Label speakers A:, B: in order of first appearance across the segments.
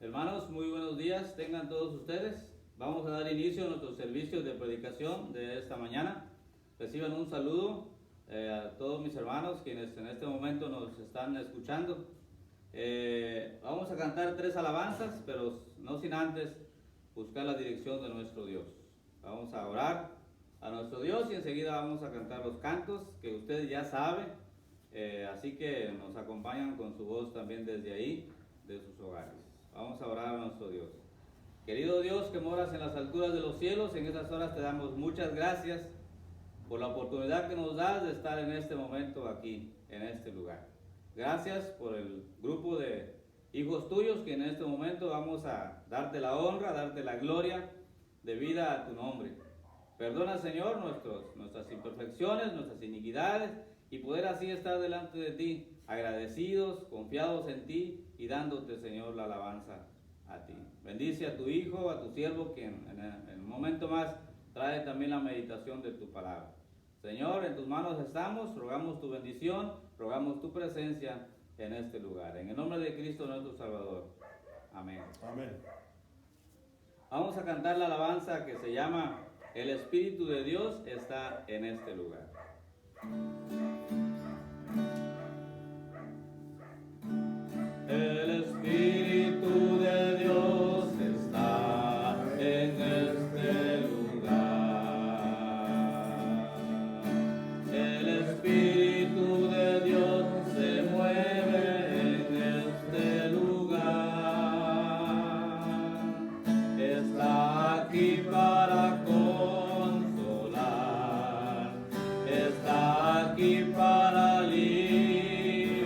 A: Hermanos, muy buenos días tengan todos ustedes. Vamos a dar inicio a nuestros servicios de predicación de esta mañana. Reciban un saludo a todos mis hermanos quienes en este momento nos están escuchando. Vamos a cantar 3 alabanzas, pero no sin antes buscar la dirección de nuestro Dios. Vamos a orar a nuestro Dios y enseguida vamos a cantar los cantos que ustedes ya saben. Así que nos acompañan con su voz también desde ahí, de sus hogares. Vamos a orar a nuestro Dios. Querido Dios que moras en las alturas de los cielos, en estas horas te damos muchas gracias por la oportunidad que nos das de estar en este momento aquí, en este lugar. Gracias por el grupo de hijos tuyos que en este momento vamos a darte la honra, darte la gloria de vida a tu nombre. Perdona, Señor, nuestras imperfecciones, nuestras iniquidades, y poder así estar delante de ti, agradecidos, confiados en ti y dándote, Señor, la alabanza a ti. Bendice a tu hijo, a tu siervo, que en un momento más trae también la meditación de tu palabra. Señor, en tus manos estamos, rogamos tu bendición, rogamos tu presencia en este lugar. En el nombre de Cristo nuestro Salvador. Amén.
B: Amén.
A: Vamos a cantar la alabanza que se llama El Espíritu de Dios está en este lugar. El Espíritu de Dios está en este lugar. El Espíritu de Dios se mueve en este lugar. Está aquí para consolar. Está aquí para liberar.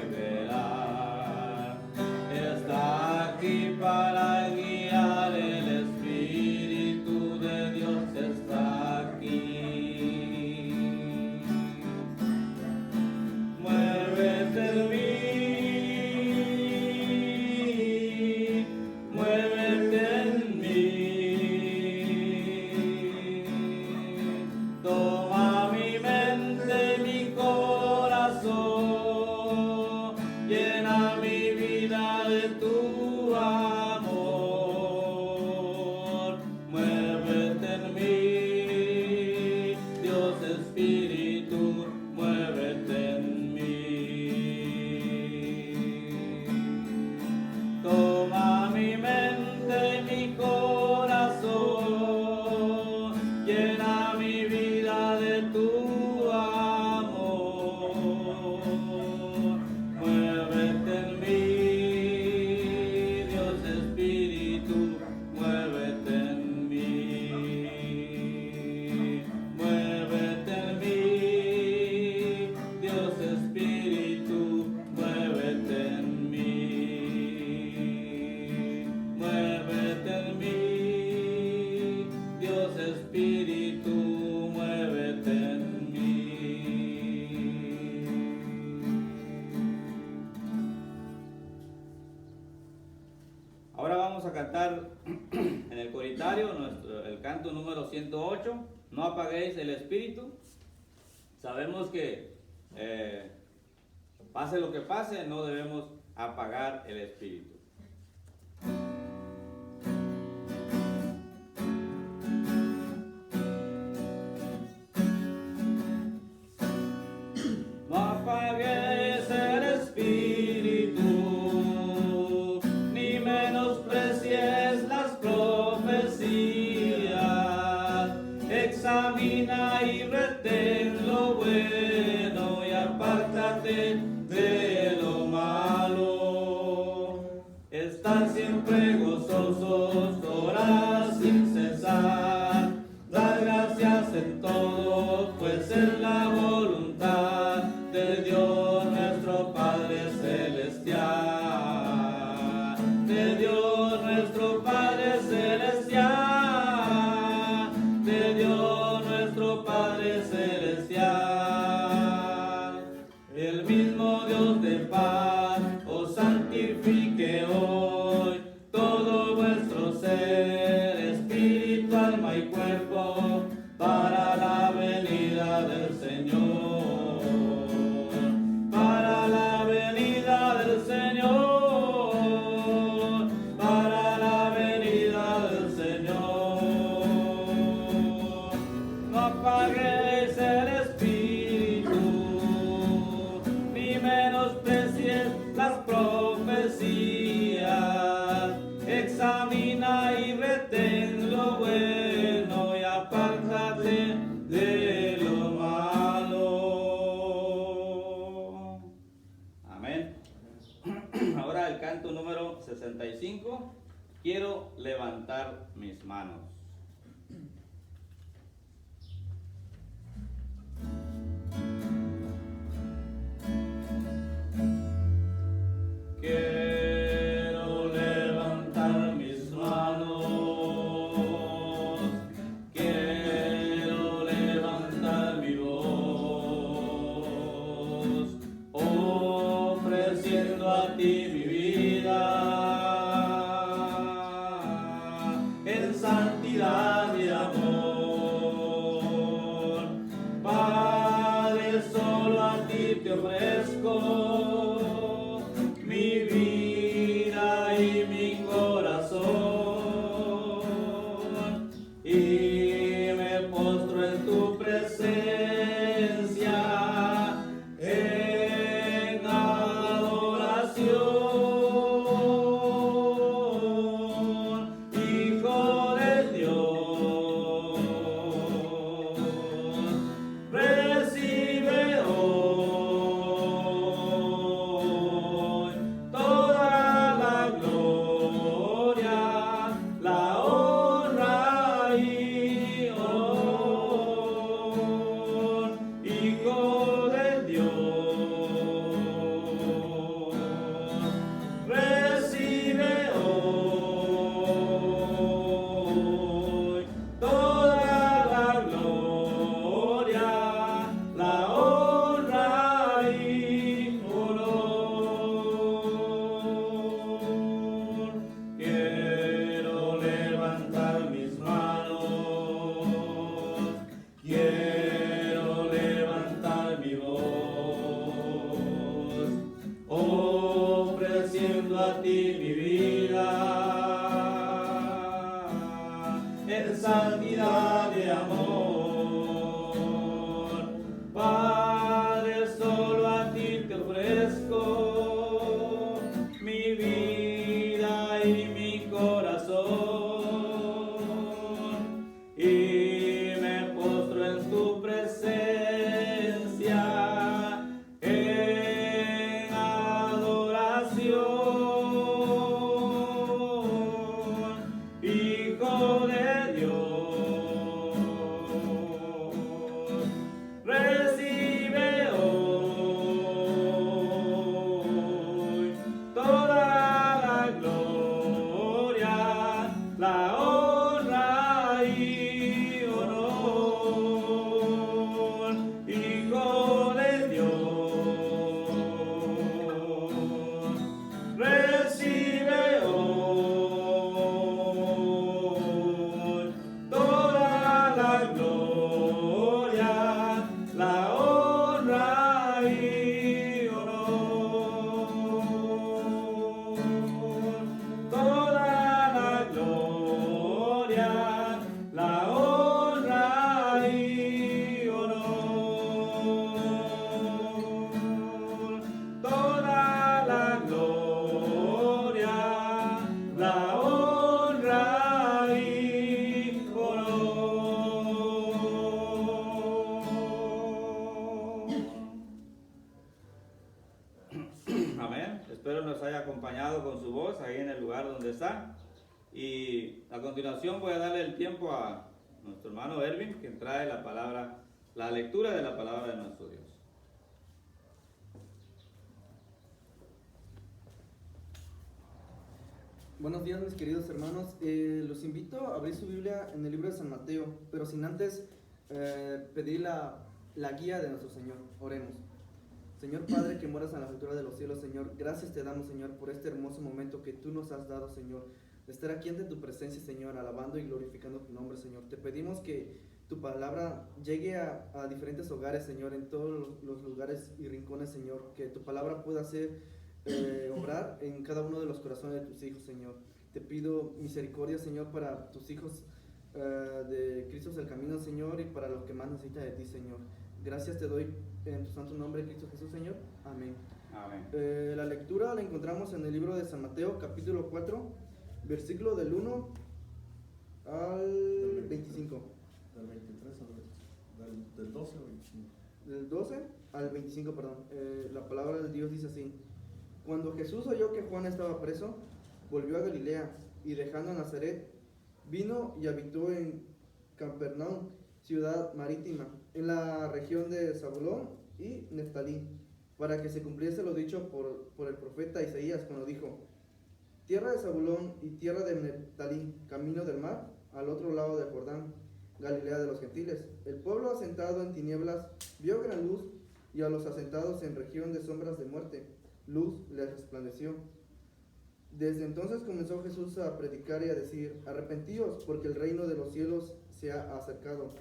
A: Está aquí para guiar. El Espíritu de Dios está aquí. Muévete en mí, muévete en mí. Toma mi mente, mi corazón, llena mi vida de tu amor. Muévete en mí, Dios Espíritu, muévete en mí. Toma mi mente, mi corazón, llena mi vida de tu amor. Muévete en mí, Dios Espíritu, muévete en mí. Muévete en mí, Dios Espíritu, muévete en mí. Muévete en mí, Dios Espíritu, muévete en mí. Ahora vamos a cantar en el coritario el canto número 108, No apaguéis el espíritu. Sabemos que pase lo que pase, no debemos apagar el espíritu. No apagues el espíritu, ni menosprecies las profecías. Examina y retén lo bueno y apártate de lo malo. Estar siempre gozosos, orar sin cesar, dar gracias en todo, pues es la voluntad de Dios nuestro Padre Celestial. De Dios nuestro Padre Celestial. De Dios nuestro Padre Celestial. El mismo Dios de paz os santifique hoy todo vuestro canto número 65, quiero levantar mis manos. Quiero levantar mis manos, quiero levantar mi voz, ofreciendo a ti mi vida, en santidad y amor. Padre, solo a ti te ofrezco mi vida y mi corazón, y me postro en tu presencia en adoración, Hijo de Dios. Recibe hoy toda la gloria, la honra y honor, Hijo de Dios. Recibe hoy toda la gloria, la honra y honor. Quiero levantar mis manos, quiero levantar mi voz, ofreciendo a ti mi vida, en santidad y amor. Padre, solo a ti te ofrezco mi vida y mi corazón, y me postro en tu presencia en adoración, Hijo de Dios. Recibe hoy toda la gloria, la honra y honor, Hijo de Dios. Recibe hoy toda la gloria, la honra y honor, toda la gloria, la honra y honor, toda la gloria, la honra y honor. Amén. Espero nos haya acompañado con su voz ahí en el lugar donde está. Y a continuación voy a darle el tiempo a nuestro hermano Erwin, quien trae la palabra, la lectura de la palabra de nuestro Dios.
B: Buenos días, mis queridos hermanos. Los invito a abrir su Biblia en el libro de San Mateo, pero sin antes pedir la guía de nuestro Señor. Oremos. Señor Padre, que moras en la altura de los cielos, Señor, gracias te damos, Señor, por este hermoso momento que tú nos has dado, Señor, de estar aquí ante tu presencia, Señor, alabando y glorificando tu nombre, Señor. Te pedimos que tu palabra llegue a diferentes hogares, Señor, en todos los lugares y rincones, Señor, que tu palabra pueda ser obrar en cada uno de los corazones de tus hijos, Señor. Te pido misericordia, Señor, para tus hijos de Cristo es el camino, Señor, y para los que más necesitan de ti, Señor. Gracias te doy en tu santo nombre, Cristo Jesús, Señor. Amén.
A: Amén.
B: La lectura la encontramos en el libro de San Mateo, capítulo 4, versículo del 1 al 25.
C: Del 23 del 12 al 25.
B: Del 12 al 25, perdón. La palabra de Dios dice así: Cuando Jesús oyó que Juan estaba preso, volvió a Galilea, y dejando Nazaret, vino y habitó en Capernaum, ciudad marítima, en la región de Zabulón y Neftalí, para que se cumpliese lo dicho por el profeta Isaías, cuando dijo: tierra de Zabulón y tierra de Neftalí, camino del mar, al otro lado del Jordán, Galilea de los gentiles. El pueblo asentado en tinieblas vio gran luz, y a los asentados en región de sombras de muerte, luz les resplandeció. Desde entonces comenzó Jesús a predicar y a decir: arrepentíos, porque el reino de los cielos se ha acercado.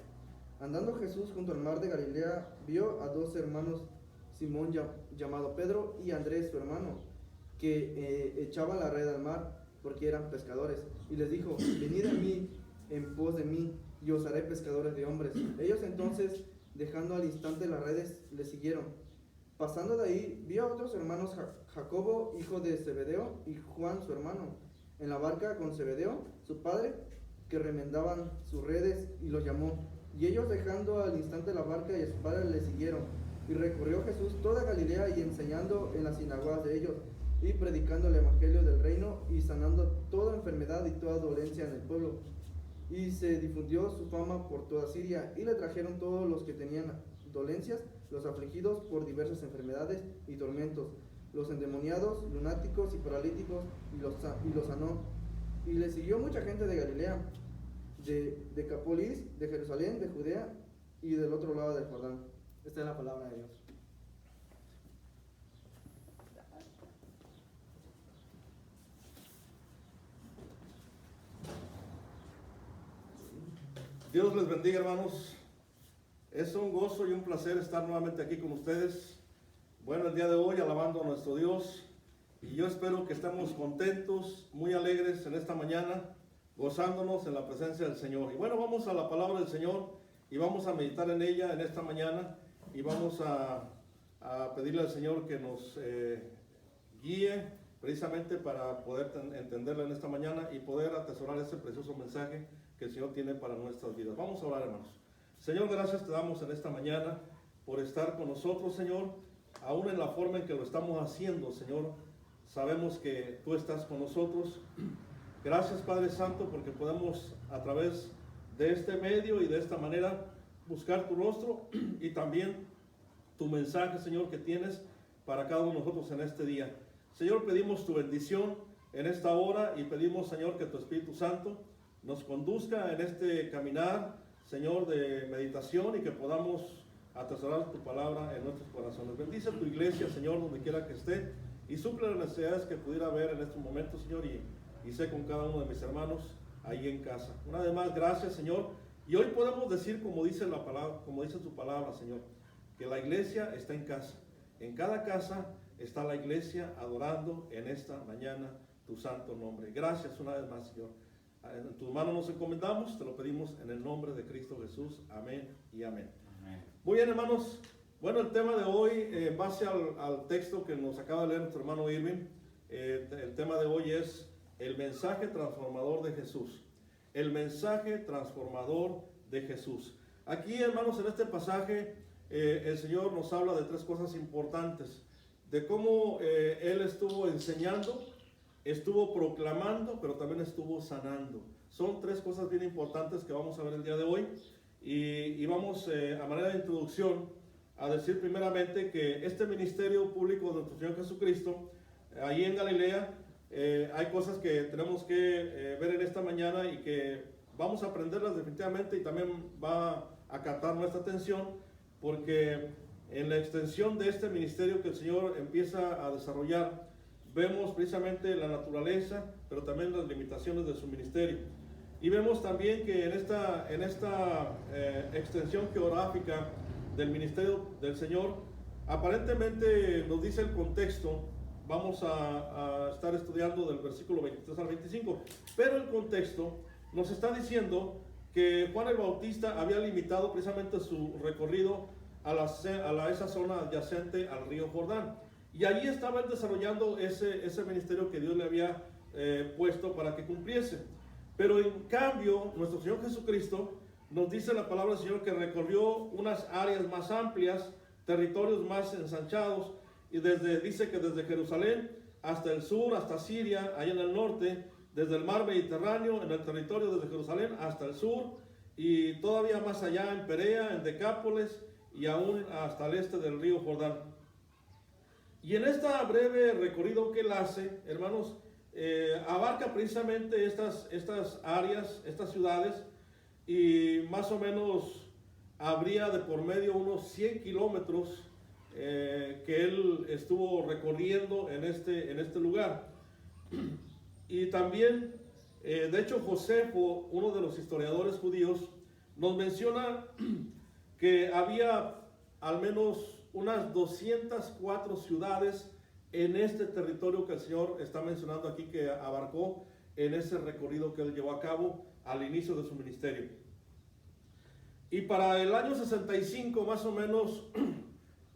B: Andando Jesús junto al mar de Galilea, vio a dos hermanos, Simón llamado Pedro y Andrés su hermano, que echaban la red al mar, porque eran pescadores, y les dijo: venid a mí, en pos de mí, y os haré pescadores de hombres. Ellos entonces, dejando al instante las redes, le siguieron. Pasando de ahí, vio a otros hermanos, Jacobo, hijo de Zebedeo, y Juan su hermano, en la barca con Zebedeo, su padre, que remendaban sus redes, y los llamó. Y ellos, dejando al instante la barca y a su padre, le siguieron. Y recorrió Jesús toda Galilea, y enseñando en las sinagogas de ellos, y predicando el evangelio del reino, y sanando toda enfermedad y toda dolencia en el pueblo. Y se difundió su fama por toda Siria, y le trajeron todos los que tenían dolencias, los afligidos por diversas enfermedades y tormentos, los endemoniados, lunáticos y paralíticos, y los sanó. Y le siguió mucha gente de Galilea, de Decápolis, de Jerusalén, de Judea y del otro lado del Jordán. Esta es la palabra de Dios.
C: Dios les bendiga, hermanos. Es un gozo y un placer estar nuevamente aquí con ustedes. Bueno, el día de hoy alabando a nuestro Dios, y yo espero que estemos contentos, muy alegres en esta mañana, gozándonos en la presencia del Señor. Y bueno, vamos a la palabra del Señor y vamos a meditar en ella en esta mañana, y vamos a pedirle al Señor que nos guíe precisamente para poder entenderla en esta mañana y poder atesorar ese precioso mensaje que el Señor tiene para nuestras vidas. Vamos a orar, hermanos. Señor, gracias te damos en esta mañana por estar con nosotros, Señor, aún en la forma en que lo estamos haciendo, Señor. Sabemos que tú estás con nosotros. Gracias, Padre Santo, porque podemos a través de este medio y de esta manera buscar tu rostro y también tu mensaje, Señor, que tienes para cada uno de nosotros en este día. Señor, pedimos tu bendición en esta hora y pedimos, Señor, que tu Espíritu Santo nos conduzca en este caminar, Señor, de meditación, y que podamos atesorar tu palabra en nuestros corazones. Bendice tu iglesia, Señor, donde quiera que esté, y suple las necesidades que pudiera haber en estos momentos, Señor, y sé con cada uno de mis hermanos ahí en casa. Una vez más, gracias, Señor. Y hoy podemos decir, como dice la palabra, como dice tu palabra, Señor, que la iglesia está en casa. En cada casa está la iglesia adorando en esta mañana tu santo nombre. Gracias una vez más, Señor. En tus manos nos encomendamos, te lo pedimos en el nombre de Cristo Jesús. Amén y amén. Amén. Muy bien, hermanos. Bueno, el tema de hoy, en base al texto que nos acaba de leer nuestro hermano Irving, el tema de hoy es el mensaje transformador de Jesús. El mensaje transformador de Jesús. Aquí, hermanos, en este pasaje, el Señor nos habla de tres cosas importantes. De cómo Él estuvo enseñando, estuvo proclamando, pero también estuvo sanando. Son tres cosas bien importantes que vamos a ver el día de hoy. Y vamos a manera de introducción a decir primeramente que este ministerio público de nuestro Señor Jesucristo, ahí en Galilea, hay cosas que tenemos que ver en esta mañana y que vamos a aprenderlas definitivamente, y también va a captar nuestra atención, porque en la extensión de este ministerio que el Señor empieza a desarrollar, vemos precisamente la naturaleza, pero también las limitaciones de su ministerio. Y vemos también que en esta extensión geográfica del ministerio del Señor, aparentemente nos dice el contexto. Vamos a estar estudiando del versículo 23 al 25, pero el contexto nos está diciendo que Juan el Bautista había limitado precisamente su recorrido a esa zona adyacente al río Jordán, y allí estaba él desarrollando ese ministerio que Dios le había puesto para que cumpliese. Pero en cambio, nuestro Señor Jesucristo, nos dice la palabra del Señor, que recorrió unas áreas más amplias, territorios más ensanchados, y dice que desde Jerusalén hasta el sur, hasta Siria, allá en el norte, desde el mar Mediterráneo, en el territorio desde Jerusalén hasta el sur, y todavía más allá en Perea, en Decápolis, y aún hasta el este del río Jordán. Y en este breve recorrido que él hace, hermanos, abarca precisamente estas áreas, estas ciudades, y más o menos habría de por medio unos 100 kilómetros que él estuvo recorriendo en este lugar. Y también, de hecho, Josefo, uno de los historiadores judíos, nos menciona que había al menos unas 204 ciudades en este territorio que el Señor está mencionando aquí, que abarcó en ese recorrido que él llevó a cabo al inicio de su ministerio. Y para el año 65, más o menos,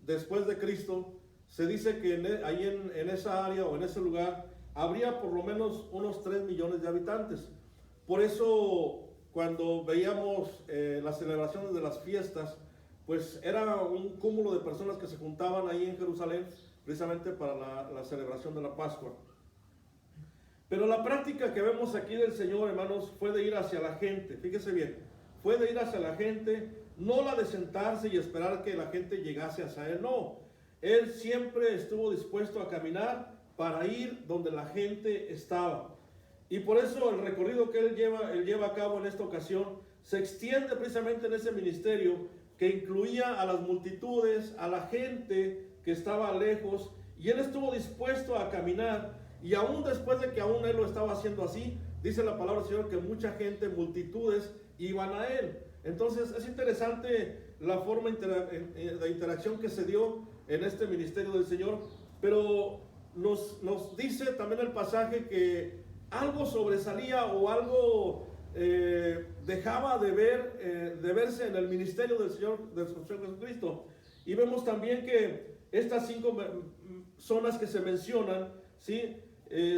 C: después de Cristo, se dice que ahí en esa área o en ese lugar habría por lo menos unos 3 millones de habitantes. Por eso, cuando veíamos las celebraciones de las fiestas, pues era un cúmulo de personas que se juntaban ahí en Jerusalén precisamente para la celebración de la Pascua. Pero la práctica que vemos aquí del Señor, hermanos, fue de ir hacia la gente. Fíjese bien, fue de ir hacia la gente, no la de sentarse y esperar que la gente llegase hacia él, no. Él siempre estuvo dispuesto a caminar para ir donde la gente estaba. Y por eso el recorrido que él lleva a cabo en esta ocasión se extiende precisamente en ese ministerio que incluía a las multitudes, a la gente que estaba lejos, y él estuvo dispuesto a caminar. Y aún después de que aún él lo estaba haciendo así, dice la palabra del Señor que mucha gente, multitudes, iban a él. Entonces es interesante la forma de interacción que se dio en este ministerio del Señor, pero nos dice también el pasaje que algo sobresalía o algo dejaba de verse en el ministerio del Señor Jesucristo. Y vemos también que estas 5 zonas que se mencionan, ¿sí?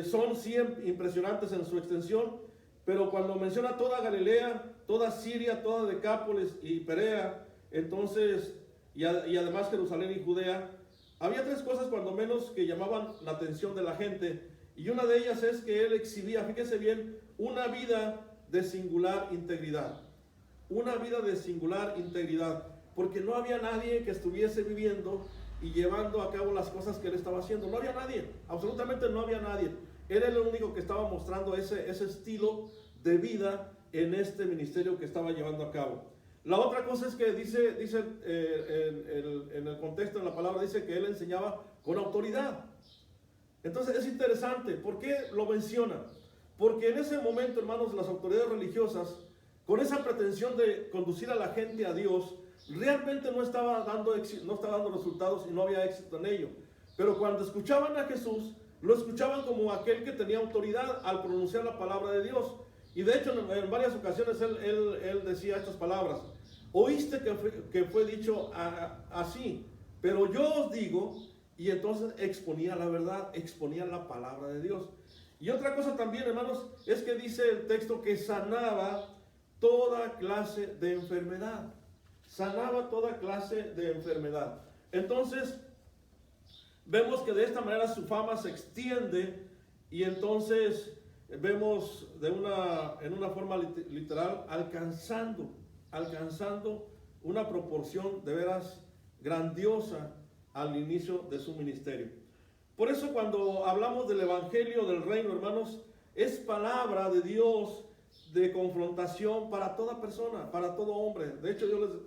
C: Son 100 impresionantes en su extensión, pero cuando menciona toda Galilea, toda Siria, toda Decápolis y Perea, entonces, y además Jerusalén y Judea, había 3 cosas cuando menos que llamaban la atención de la gente, y una de ellas es que él exhibía, fíjese bien, una vida de singular integridad. Una vida de singular integridad, porque no había nadie que estuviese viviendo y llevando a cabo las cosas que él estaba haciendo. No había nadie, absolutamente no había nadie. Él era el único que estaba mostrando ese estilo de vida en este ministerio que estaba llevando a cabo. La otra cosa es que dice en el contexto, en la palabra, dice que él enseñaba con autoridad. Entonces es interesante. ¿Por qué lo menciona? Porque en ese momento, hermanos, las autoridades religiosas, con esa pretensión de conducir a la gente a Dios, realmente no estaba dando resultados y no había éxito en ello. Pero cuando escuchaban a Jesús, lo escuchaban como aquel que tenía autoridad al pronunciar la palabra de Dios. Y de hecho en varias ocasiones él decía estas palabras: oíste que fue dicho así, pero yo os digo. Y entonces exponía la verdad, exponía la palabra de Dios. Y otra cosa también, hermanos, es que dice el texto que sanaba toda clase de enfermedad. Sanaba toda clase de enfermedad. Entonces vemos que de esta manera su fama se extiende, y entonces vemos en una forma literal alcanzando una proporción de veras grandiosa al inicio de su ministerio. Por eso cuando hablamos del evangelio del reino, hermanos, es palabra de Dios de confrontación para toda persona, para todo hombre. De hecho, yo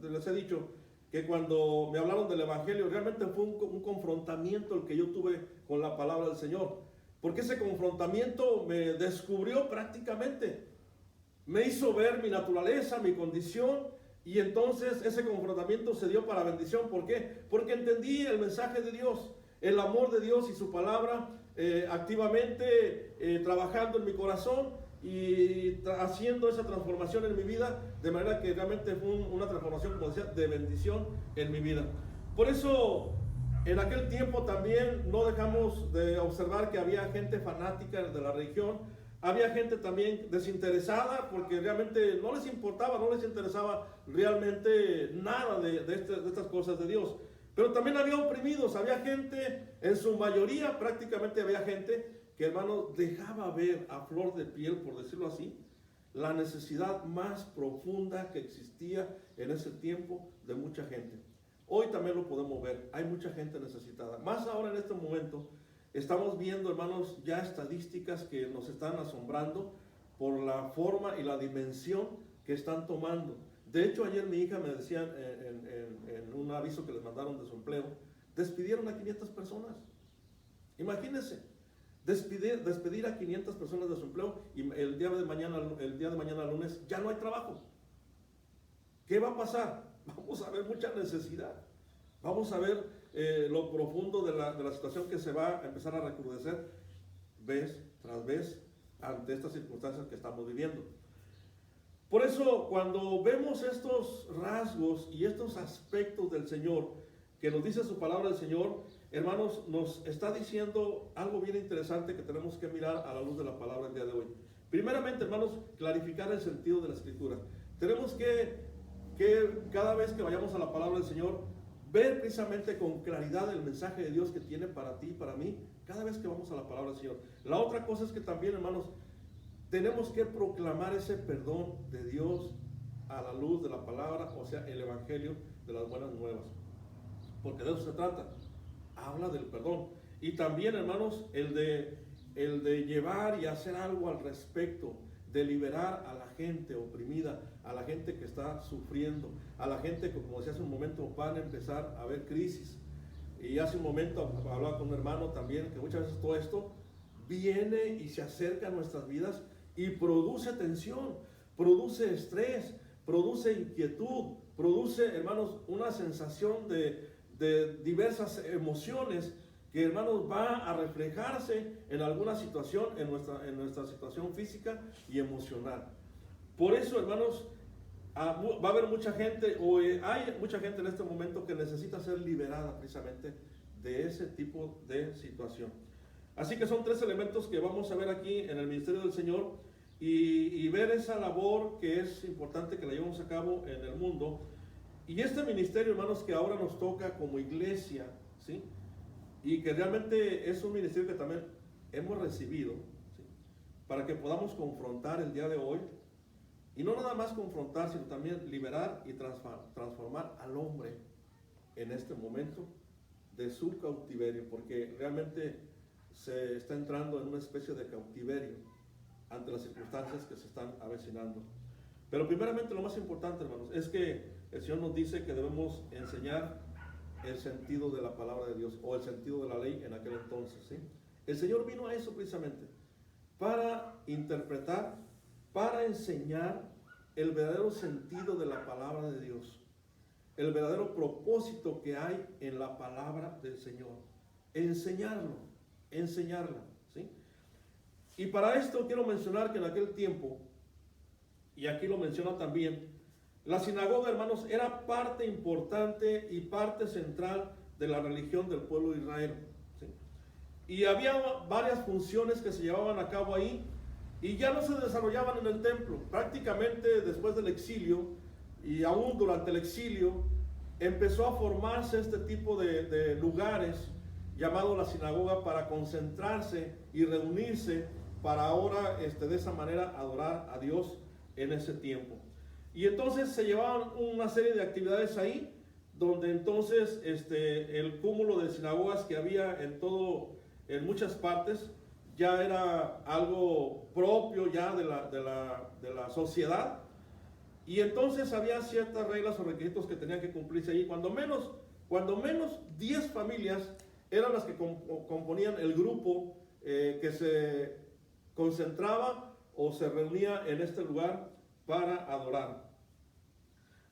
C: les he dicho que cuando me hablaron del evangelio, realmente fue un confrontamiento el que yo tuve con la palabra del Señor, porque ese confrontamiento me descubrió prácticamente, me hizo ver mi naturaleza, mi condición. Y entonces ese confrontamiento se dio para bendición. ¿Por qué? Porque entendí el mensaje de Dios, el amor de Dios y su palabra activamente trabajando en mi corazón y haciendo esa transformación en mi vida, de manera que realmente fue una transformación, como decía, de bendición en mi vida. Por eso en aquel tiempo también no dejamos de observar que había gente fanática de la religión. Había gente también desinteresada, porque realmente no les importaba, no les interesaba realmente nada de estas cosas de Dios. Pero también había oprimidos, había gente, en su mayoría prácticamente había gente que, hermano, dejaba ver a flor de piel, por decirlo así, la necesidad más profunda que existía en ese tiempo de mucha gente. Hoy también lo podemos ver, hay mucha gente necesitada. Más ahora en este momento, estamos viendo, hermanos, ya estadísticas que nos están asombrando por la forma y la dimensión que están tomando. De hecho, ayer mi hija me decía en un aviso que les mandaron de su empleo, despidieron a 500 personas. Imagínense, despedir a 500 personas de su empleo y el día de mañana lunes ya no hay trabajo. ¿Qué va a pasar? Vamos a ver mucha necesidad. Vamos a ver lo profundo de la situación que se va a empezar a recrudecer vez tras vez ante estas circunstancias que estamos viviendo. Por eso, cuando vemos estos rasgos y estos aspectos del Señor, que nos dice su palabra del Señor, hermanos, nos está diciendo algo bien interesante que tenemos que mirar a la luz de la palabra el día de hoy. Primeramente, hermanos, clarificar el sentido de la Escritura. Tenemos que cada vez que vayamos a la palabra del Señor, ver precisamente con claridad el mensaje de Dios que tiene para ti y para mí, cada vez que vamos a la palabra del Señor. La otra cosa es que también, hermanos, tenemos que proclamar ese perdón de Dios a la luz de la palabra, o sea, el evangelio de las buenas nuevas. Porque de eso se trata. Habla del perdón. Y también, hermanos, el de llevar y hacer algo al respecto, de liberar a la gente oprimida, a la gente que está sufriendo, a la gente que, como decía hace un momento, van a empezar a haber crisis. Y hace un momento hablaba con un hermano también, que muchas veces todo esto viene y se acerca a nuestras vidas y produce tensión, produce estrés, produce inquietud, produce, hermanos, una sensación de diversas emociones que, hermanos, va a reflejarse en alguna situación, en nuestra situación física y emocional. Por eso, hermanos, va a haber mucha gente, hay mucha gente en este momento que necesita ser liberada precisamente de ese tipo de situación. Así que son tres elementos que vamos a ver aquí en el ministerio del Señor y ver esa labor que es importante que la llevemos a cabo en el mundo. Y este ministerio, hermanos, que ahora nos toca como iglesia, ¿sí? Y que realmente es un ministerio que también hemos recibido, ¿sí? Para que podamos confrontar el día de hoy, y no nada más confrontar, sino también liberar y transformar al hombre en este momento de su cautiverio, porque realmente se está entrando en una especie de cautiverio ante las circunstancias que se están avecinando. Pero primeramente lo más importante, hermanos, es que el Señor nos dice que debemos enseñar el sentido de la palabra de Dios, o el sentido de la ley en aquel entonces, ¿sí? El Señor vino a eso precisamente, para interpretar, para enseñar el verdadero sentido de la palabra de Dios, el verdadero propósito que hay en la palabra del Señor, enseñarla, ¿sí? Y para esto quiero mencionar que en aquel tiempo, y aquí lo menciona también, la sinagoga, hermanos, era parte importante y parte central de la religión del pueblo de Israel, ¿sí? Y había varias funciones que se llevaban a cabo ahí y ya no se desarrollaban en el templo. Prácticamente después del exilio y aún durante el exilio empezó a formarse este tipo de lugares llamado la sinagoga para concentrarse y reunirse para ahora de esa manera adorar a Dios en ese tiempo. Y entonces se llevaban una serie de actividades ahí, donde entonces el cúmulo de sinagogas que había en muchas partes, ya era algo propio ya de la sociedad. Y entonces había ciertas reglas o requisitos que tenían que cumplirse ahí. Cuando menos 10 familias eran las que componían el grupo que se concentraba o se reunía en este lugar para adorar.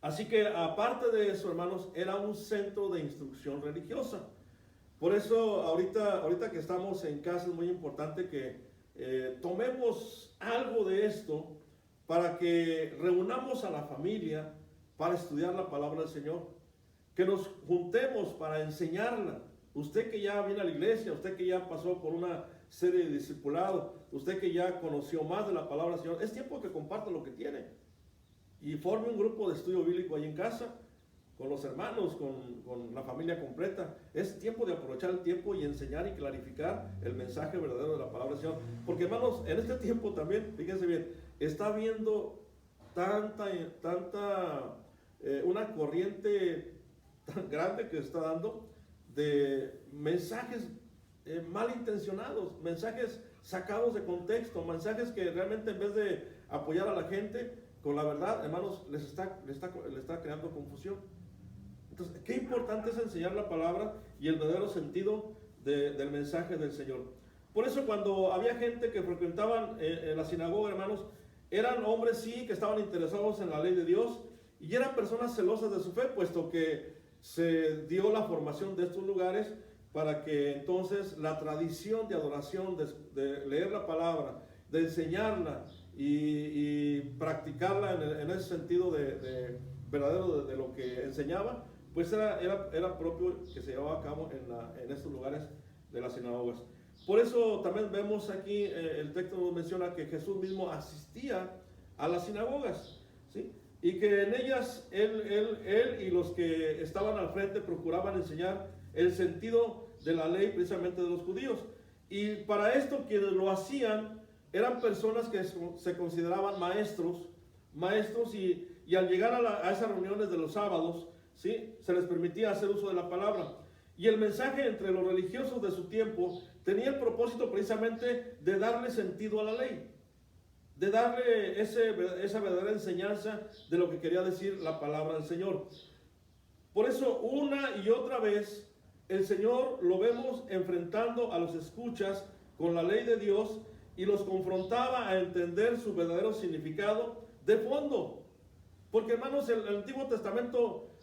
C: Así que aparte de eso, hermanos, era un centro de instrucción religiosa. Por eso ahorita que estamos en casa es muy importante que tomemos algo de esto para que reunamos a la familia para estudiar la palabra del Señor, que nos juntemos para enseñarla. Usted que ya viene a la iglesia, usted que ya pasó por una serie de discipulado, usted que ya conoció más de la palabra del Señor, es tiempo que comparta lo que tiene y forme un grupo de estudio bíblico ahí en casa con los hermanos, con la familia completa. Es tiempo de aprovechar el tiempo y enseñar y clarificar el mensaje verdadero de la palabra del Señor. Porque hermanos, en este tiempo también, fíjense bien, está habiendo una corriente tan grande que está dando de mensajes malintencionados, mensajes sacados de contexto, mensajes que realmente en vez de apoyar a la gente con la verdad, hermanos, le está creando confusión. Entonces, qué importante es enseñar la palabra y el verdadero sentido del mensaje del Señor. Por eso cuando había gente que frecuentaban en la sinagoga, hermanos, eran hombres sí que estaban interesados en la ley de Dios y eran personas celosas de su fe, puesto que se dio la formación de estos lugares para que entonces la tradición de adoración, de leer la palabra, de enseñarla y practicarla en ese sentido de verdadero de lo que enseñaba, pues era propio que se llevaba a cabo en estos lugares de las sinagogas. Por eso también vemos aquí, el texto nos menciona que Jesús mismo asistía a las sinagogas, ¿sí? Y que en ellas él y los que estaban al frente procuraban enseñar el sentido de la ley precisamente de los judíos. Y para esto quienes lo hacían eran personas que se consideraban maestros y al llegar a esas reuniones de los sábados, ¿sí?, se les permitía hacer uso de la palabra. Y el mensaje entre los religiosos de su tiempo tenía el propósito precisamente de darle sentido a la ley, de darle esa verdadera enseñanza de lo que quería decir la palabra del Señor. Por eso una y otra vez el Señor lo vemos enfrentando a los escuchas con la ley de Dios y los confrontaba a entender su verdadero significado de fondo. Porque hermanos, el Antiguo Testamento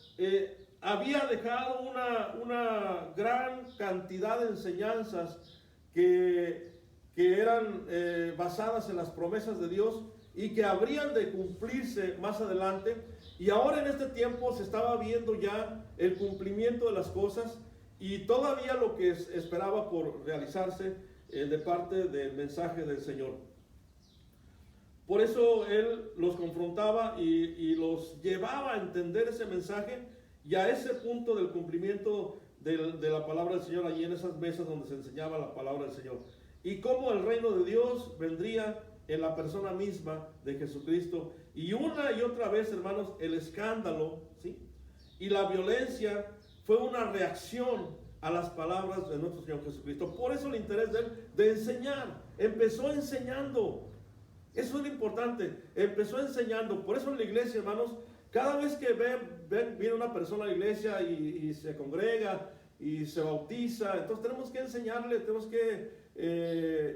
C: había dejado una gran cantidad de enseñanzas que eran basadas en las promesas de Dios y que habrían de cumplirse más adelante. Y ahora en este tiempo se estaba viendo ya el cumplimiento de las cosas y todavía lo que esperaba por realizarse de parte del mensaje del Señor. Por eso Él los confrontaba y los llevaba a entender ese mensaje y a ese punto del cumplimiento de la palabra del Señor, allí en esas mesas donde se enseñaba la palabra del Señor. Y cómo el reino de Dios vendría en la persona misma de Jesucristo. Y una y otra vez, hermanos, el escándalo, ¿sí?, y la violencia fue una reacción a las palabras de nuestro Señor Jesucristo. Por eso el interés de Él de enseñar. Empezó enseñando. Eso es lo importante. Empezó enseñando. Por eso en la iglesia, hermanos, cada vez que viene una persona a la iglesia y se congrega y se bautiza, entonces tenemos que enseñarle, tenemos que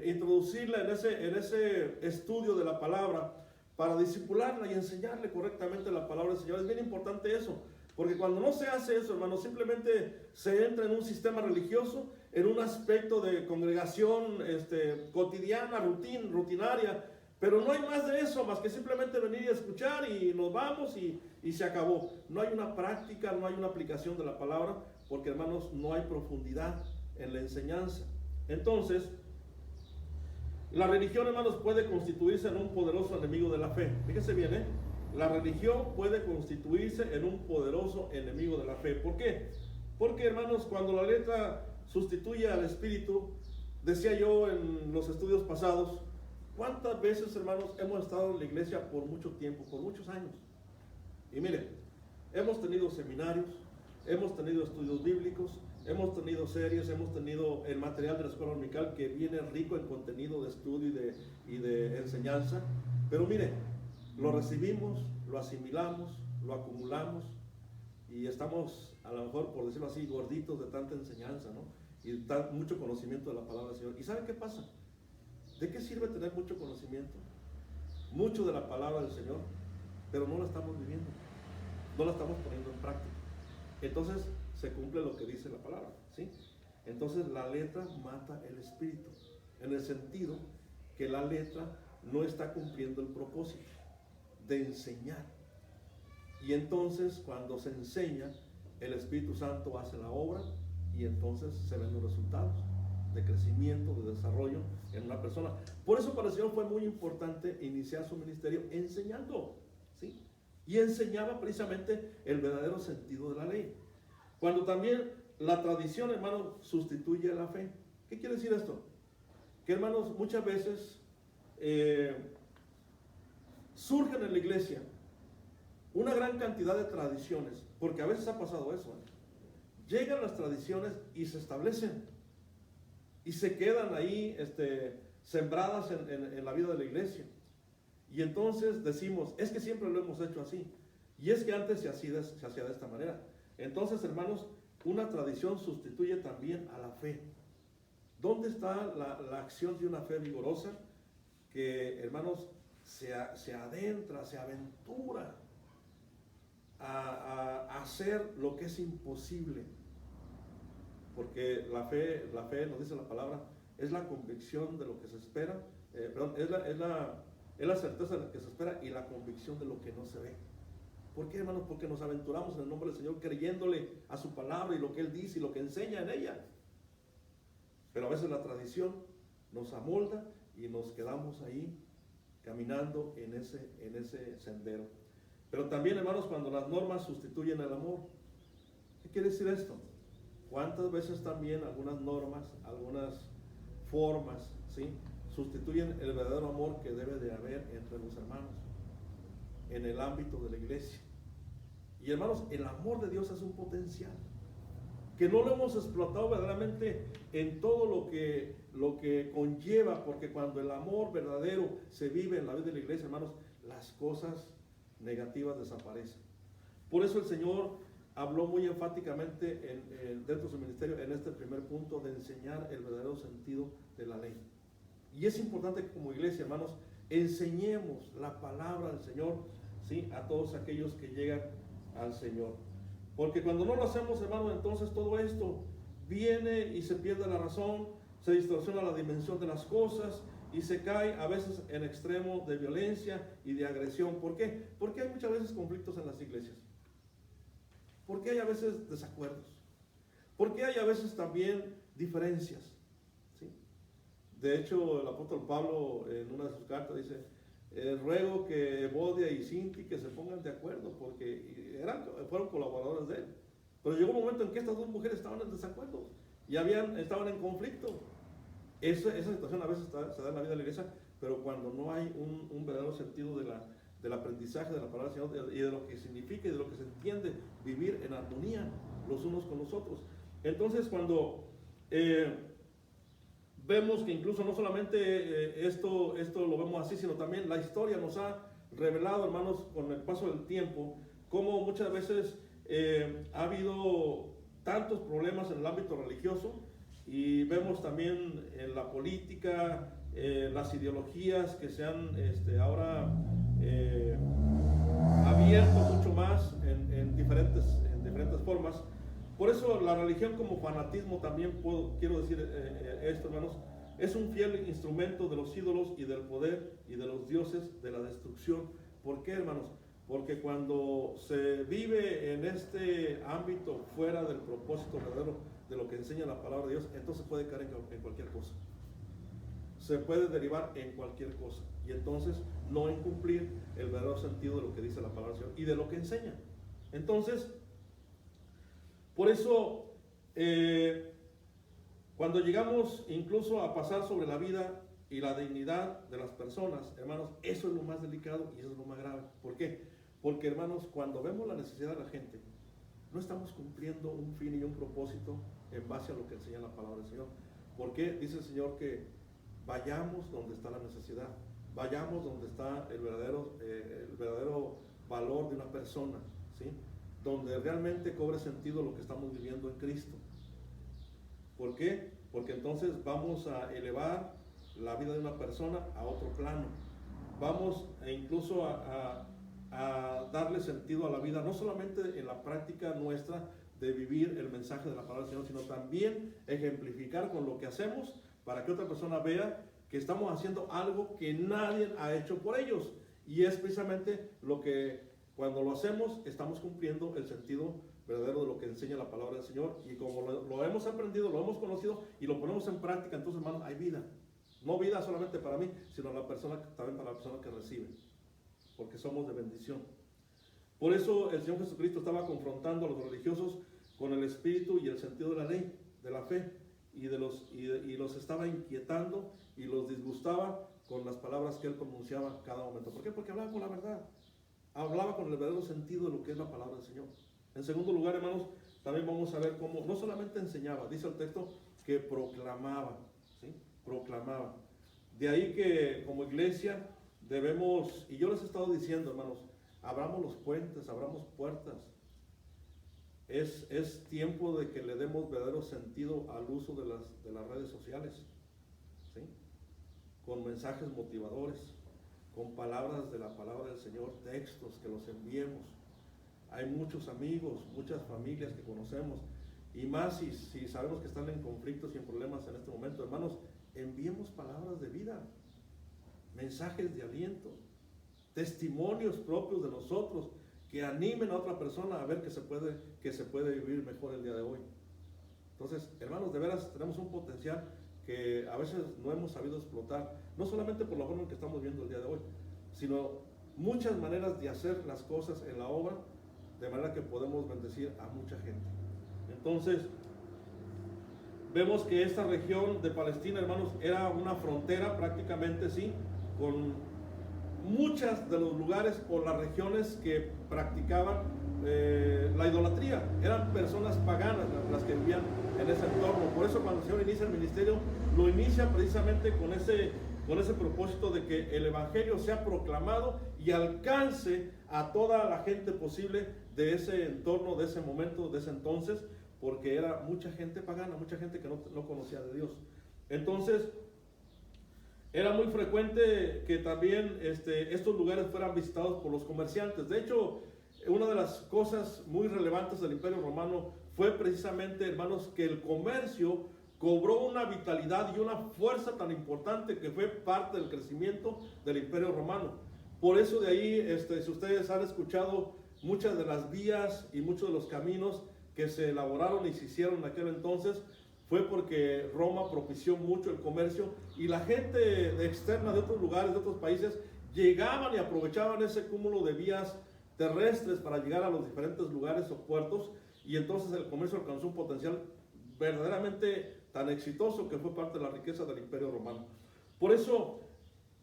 C: introducirla en ese estudio de la palabra para discipularla y enseñarle correctamente la palabra del Señor. Es bien importante eso, porque cuando no se hace eso, hermanos, simplemente se entra en un sistema religioso, en un aspecto de congregación cotidiana, rutinaria, pero no hay más de eso, más que simplemente venir y escuchar y nos vamos y se acabó. No hay una práctica, no hay una aplicación de la palabra, porque hermanos, no hay profundidad en la enseñanza. Entonces, la religión, hermanos, puede constituirse en un poderoso enemigo de la fe. Fíjense bien, la religión puede constituirse en un poderoso enemigo de la fe. ¿Por qué? Porque, hermanos, cuando la letra sustituye al espíritu, decía yo en los estudios pasados, ¿cuántas veces, hermanos, hemos estado en la iglesia por mucho tiempo, por muchos años? Y miren, hemos tenido seminarios, hemos tenido estudios bíblicos, hemos tenido series, hemos tenido el material de la escuela dominical que viene rico en contenido de estudio y de enseñanza. Pero miren, lo recibimos, lo asimilamos, lo acumulamos y estamos, a lo mejor, por decirlo así, gorditos de tanta enseñanza, ¿no? Y mucho conocimiento de la palabra del Señor. ¿Y saben qué pasa? ¿De qué sirve tener mucho conocimiento, mucho de la palabra del Señor, pero no la estamos viviendo, no la estamos poniendo en práctica? Entonces se cumple lo que dice la palabra, ¿sí? Entonces la letra mata el espíritu, en el sentido que la letra no está cumpliendo el propósito de enseñar. Y entonces cuando se enseña, el Espíritu Santo hace la obra y entonces se ven los resultados de crecimiento, de desarrollo en una persona. Por eso para el Señor fue muy importante iniciar su ministerio enseñando, ¿sí? y enseñaba precisamente el verdadero sentido de la ley. Cuando también la tradición, hermanos, sustituye a la fe. ¿Qué quiere decir esto? Que, hermanos, muchas veces surgen en la iglesia una gran cantidad de tradiciones, porque a veces ha pasado eso, llegan las tradiciones y se establecen y se quedan ahí sembradas en la vida de la iglesia. Y entonces decimos, es que siempre lo hemos hecho así, y es que antes se hacía de esta manera. Entonces, hermanos, una tradición sustituye también a la fe. ¿Dónde está la acción de una fe vigorosa? Que, hermanos, se adentra, se aventura a hacer lo que es imposible. Porque la fe, nos dice la palabra, es la convicción de lo que se espera, es la certeza de lo que se espera y la convicción de lo que no se ve. ¿Por qué, hermanos? Porque nos aventuramos en el nombre del Señor creyéndole a su palabra y lo que Él dice y lo que enseña en ella. Pero a veces la tradición nos amolda y nos quedamos ahí caminando en ese sendero. Pero también, hermanos, cuando las normas sustituyen el amor. ¿Qué quiere decir esto? ¿Cuántas veces también algunas normas, algunas formas, ¿sí?, sustituyen el verdadero amor que debe de haber entre los hermanos en el ámbito de la iglesia? Y, hermanos, el amor de Dios es un potencial que no lo hemos explotado verdaderamente en todo lo que conlleva, porque cuando el amor verdadero se vive en la vida de la iglesia, hermanos, las cosas negativas desaparecen. Por eso el Señor habló muy enfáticamente dentro de su ministerio en este primer punto de enseñar el verdadero sentido de la ley. Y es importante que como iglesia, hermanos, enseñemos la palabra del Señor, ¿sí?, a todos aquellos que llegan al Señor. Porque cuando no lo hacemos, hermanos, entonces todo esto viene y se pierde la razón, se distorsiona la dimensión de las cosas y se cae a veces en extremo de violencia y de agresión. ¿Por qué? Porque hay muchas veces conflictos en las iglesias. Porque hay a veces desacuerdos. Porque hay a veces también diferencias. ¿Sí? De hecho, el apóstol Pablo en una de sus cartas dice, ruego que Evodia y Sinti que se pongan de acuerdo, porque fueron colaboradores de él. Pero llegó un momento en que estas dos mujeres estaban en desacuerdo y estaban en conflicto. Esa situación a veces se da en la vida de la iglesia, pero cuando no hay un verdadero sentido del aprendizaje de la palabra del Señor y de lo que significa y de lo que se entiende vivir en armonía los unos con los otros. Entonces, cuando vemos que incluso no solamente esto lo vemos así, sino también la historia nos ha revelado, hermanos, con el paso del tiempo, cómo muchas veces ha habido tantos problemas en el ámbito religioso, y vemos también en la política, las ideologías que se han abierto mucho más en diferentes formas. Por eso la religión como fanatismo también quiero decir esto, hermanos, es un fiel instrumento de los ídolos y del poder y de los dioses de la destrucción. ¿Por qué, hermanos? Porque cuando se vive en este ámbito fuera del propósito verdadero de lo que enseña la palabra de Dios, entonces puede caer en cualquier cosa. Se puede derivar en cualquier cosa. Y entonces no en cumplir el verdadero sentido de lo que dice la palabra del Señor y de lo que enseña. Entonces, por eso, cuando llegamos incluso a pasar sobre la vida y la dignidad de las personas, hermanos, eso es lo más delicado y eso es lo más grave. ¿Por qué? Porque, hermanos, cuando vemos la necesidad de la gente, no estamos cumpliendo un fin y un propósito en base a lo que enseña la palabra del Señor. ¿Por qué? Dice el Señor que vayamos donde está la necesidad, vayamos donde está el verdadero valor de una persona, ¿sí?, donde realmente cobre sentido lo que estamos viviendo en Cristo. ¿Por qué? Porque entonces vamos a elevar la vida de una persona a otro plano. Vamos incluso a darle sentido a la vida, no solamente en la práctica nuestra de vivir el mensaje de la palabra del Señor, sino también ejemplificar con lo que hacemos para que otra persona vea que estamos haciendo algo que nadie ha hecho por ellos. Y es precisamente lo que cuando lo hacemos estamos cumpliendo el sentido verdadero de lo que enseña la palabra del Señor. Y como lo hemos aprendido, lo hemos conocido y lo ponemos en práctica, entonces, hermanos, hay vida. No vida solamente para mí, sino también para la persona que recibe, porque somos de bendición. Por eso el Señor Jesucristo estaba confrontando a los religiosos con el espíritu y el sentido de la ley, de la fe, y los estaba inquietando y los disgustaba con las palabras que él pronunciaba en cada momento. ¿Por qué? Porque hablaba con la verdad, hablaba con el verdadero sentido de lo que es la palabra del Señor. En segundo lugar, hermanos, también vamos a ver cómo no solamente enseñaba, dice el texto que proclamaba, ¿sí? Proclamaba. De ahí que como iglesia debemos, y yo les he estado diciendo, hermanos, abramos los puentes, abramos puertas. Es tiempo de que le demos verdadero sentido al uso de las redes sociales, ¿sí? Con mensajes motivadores, con palabras de la palabra del Señor, textos que los enviemos. Hay muchos amigos, muchas familias que conocemos, y más si sabemos que están en conflictos y en problemas en este momento, hermanos, enviemos palabras de vida, mensajes de aliento, testimonios propios de nosotros que animen a otra persona a ver que se puede vivir mejor el día de hoy. Entonces, hermanos, de veras tenemos un potencial que a veces no hemos sabido explotar, no solamente por la forma en que estamos viendo el día de hoy, sino muchas maneras de hacer las cosas en la obra, de manera que podemos bendecir a mucha gente. Entonces, vemos que esta región de Palestina, hermanos, era una frontera prácticamente, sí, con muchas de los lugares o las regiones que practicaban la idolatría. Eran personas paganas las que vivían en ese entorno. Por eso cuando el Señor inicia el ministerio, lo inicia precisamente con ese propósito de que el evangelio sea proclamado y alcance a toda la gente posible de ese entorno, de ese momento, de ese entonces, porque era mucha gente pagana, mucha gente que no conocía de Dios. Entonces, era muy frecuente que también estos lugares fueran visitados por los comerciantes. De hecho, una de las cosas muy relevantes del Imperio Romano fue precisamente, hermanos, que el comercio cobró una vitalidad y una fuerza tan importante que fue parte del crecimiento del Imperio Romano. Por eso de ahí, si ustedes han escuchado muchas de las vías y muchos de los caminos que se elaboraron y se hicieron en aquel entonces, fue porque Roma propició mucho el comercio y la gente externa de otros lugares, de otros países, llegaban y aprovechaban ese cúmulo de vías terrestres para llegar a los diferentes lugares o puertos, y entonces el comercio alcanzó un potencial verdaderamente tan exitoso que fue parte de la riqueza del Imperio Romano. Por eso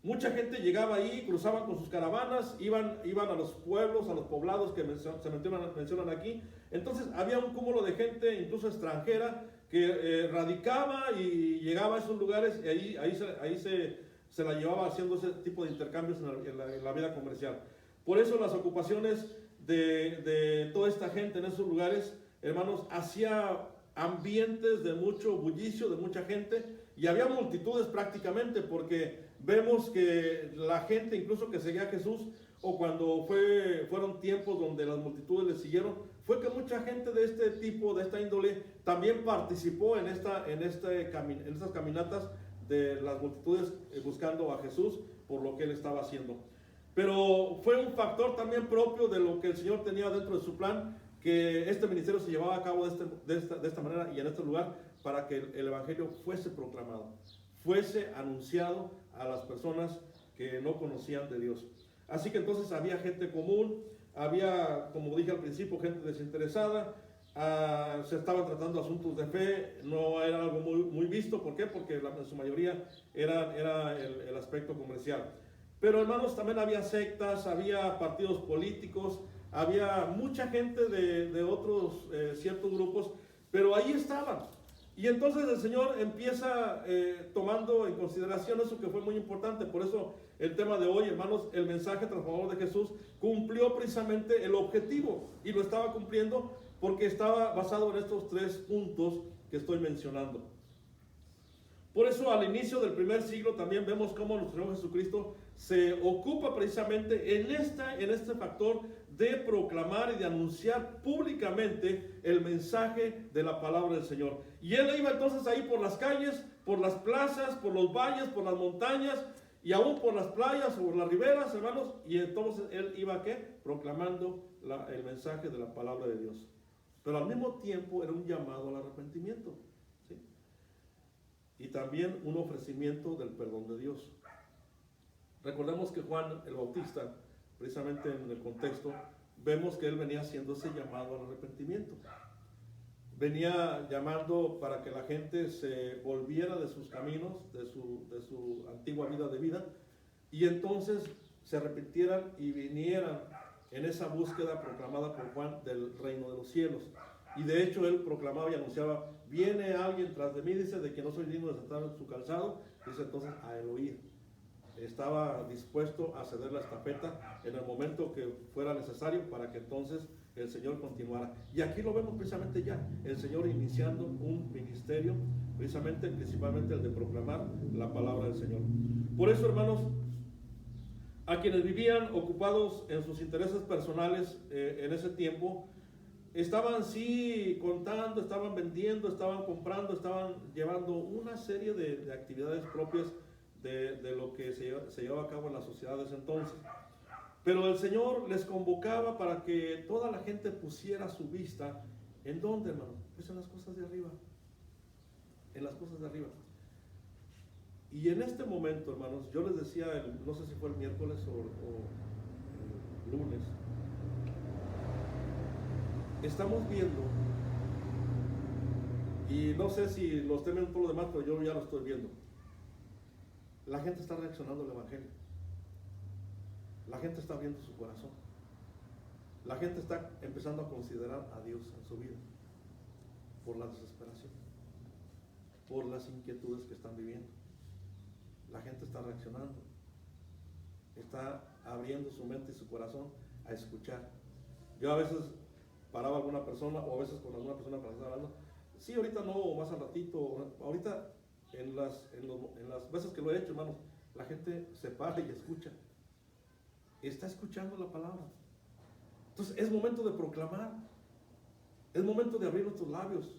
C: mucha gente llegaba ahí, cruzaban con sus caravanas, iban a los pueblos, a los poblados que se mencionan aquí. Entonces había un cúmulo de gente, incluso extranjera, que radicaba y llegaba a esos lugares, y ahí se la llevaba haciendo ese tipo de intercambios en la vida comercial. Por eso las ocupaciones de toda esta gente en esos lugares, hermanos, hacía ambientes de mucho bullicio, de mucha gente, y había multitudes prácticamente, porque vemos que la gente incluso que seguía a Jesús, o cuando fueron tiempos donde las multitudes le siguieron, fue que mucha gente de este tipo, de esta índole, también participó en estas caminatas de las multitudes buscando a Jesús por lo que él estaba haciendo. Pero fue un factor también propio de lo que el Señor tenía dentro de su plan, que este ministerio se llevaba a cabo de esta manera y en este lugar, para que el evangelio fuese proclamado, fuese anunciado a las personas que no conocían de Dios. Así que entonces había gente común, había, como dije al principio, gente desinteresada, se estaban tratando asuntos de fe, no era algo muy visto. ¿Por qué? Porque en su mayoría era el aspecto comercial. Pero hermanos, también había sectas, había partidos políticos, había mucha gente de otros ciertos grupos, pero ahí estaban. Y entonces el Señor empieza tomando en consideración eso que fue muy importante. Por eso el tema de hoy, hermanos, el mensaje transformador de Jesús cumplió precisamente el objetivo, y lo estaba cumpliendo porque estaba basado en estos 3 puntos que estoy mencionando. Por eso al inicio del primer siglo también vemos cómo nuestro Señor Jesucristo se ocupa precisamente en este factor de proclamar y de anunciar públicamente el mensaje de la palabra del Señor. Y él iba entonces ahí por las calles, por las plazas, por los valles, por las montañas, y aún por las playas o por las riberas, hermanos, y entonces él iba ¿qué? Proclamando el mensaje de la palabra de Dios. Pero al mismo tiempo era un llamado al arrepentimiento, ¿sí? Y también un ofrecimiento del perdón de Dios. Recordemos que Juan el Bautista, precisamente en el contexto, vemos que él venía haciendo ese llamado al arrepentimiento. Venía llamando para que la gente se volviera de sus caminos, de su antigua vida de vida, y entonces se arrepintieran y vinieran en esa búsqueda proclamada por Juan del reino de los cielos. Y de hecho él proclamaba y anunciaba: viene alguien tras de mí, dice, de que no soy digno de sentar en su calzado. Dice entonces a él oír. Estaba dispuesto a ceder la estafeta en el momento que fuera necesario para que entonces el Señor continuara. Y aquí lo vemos precisamente ya, el Señor iniciando un ministerio, principalmente el de proclamar la palabra del Señor. Por eso, hermanos, a quienes vivían ocupados en sus intereses personales en ese tiempo, estaban sí contando, estaban vendiendo, estaban comprando, estaban llevando una serie de actividades propias de lo que se llevaba a cabo en las sociedades entonces. Pero el Señor les convocaba para que toda la gente pusiera su vista, ¿en dónde, hermano? Pues en las cosas de arriba, en las cosas de arriba. Y en este momento, hermanos, yo les decía, no sé si fue el miércoles o el lunes, estamos viendo, y no sé si los temen por lo demás, pero yo ya lo estoy viendo. La gente está reaccionando al Evangelio. La gente está abriendo su corazón. La gente está empezando a considerar a Dios en su vida por la desesperación, por las inquietudes que están viviendo. La gente está reaccionando, está abriendo su mente y su corazón a escuchar. Yo a veces paraba a alguna persona, o a veces con alguna persona para estar hablando: sí, ahorita no, o más al ratito. Ahorita, en las veces que lo he hecho, hermanos, la gente se para y escucha. Está escuchando la palabra. Entonces es momento de proclamar, es momento de abrir nuestros labios.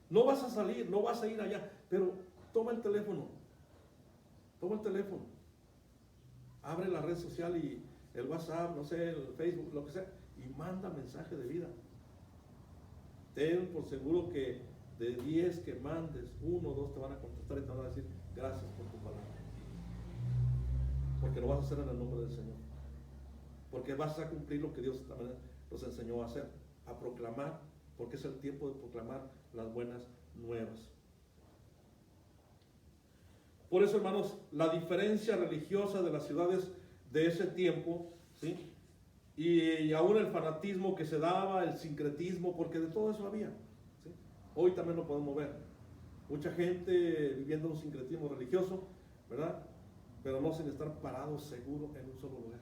C: No vas a salir, no vas a ir allá, pero toma el teléfono, abre la red social y el WhatsApp, no sé, el Facebook, lo que sea, y manda mensaje de vida. Ten por seguro que de 10 que mandes, 1 o 2 te van a contestar y te van a decir: gracias por tu palabra, porque lo vas a hacer en el nombre del Señor, porque vas a cumplir lo que Dios también nos enseñó a hacer, a proclamar, porque es el tiempo de proclamar las buenas nuevas. Por eso, hermanos, la diferencia religiosa de las ciudades de ese tiempo, ¿sí?, y aún el fanatismo que se daba, el sincretismo, porque de todo eso había, ¿sí? Hoy también lo podemos ver. Mucha gente viviendo un sincretismo religioso, ¿verdad? Pero no sin estar parados seguros en un solo lugar,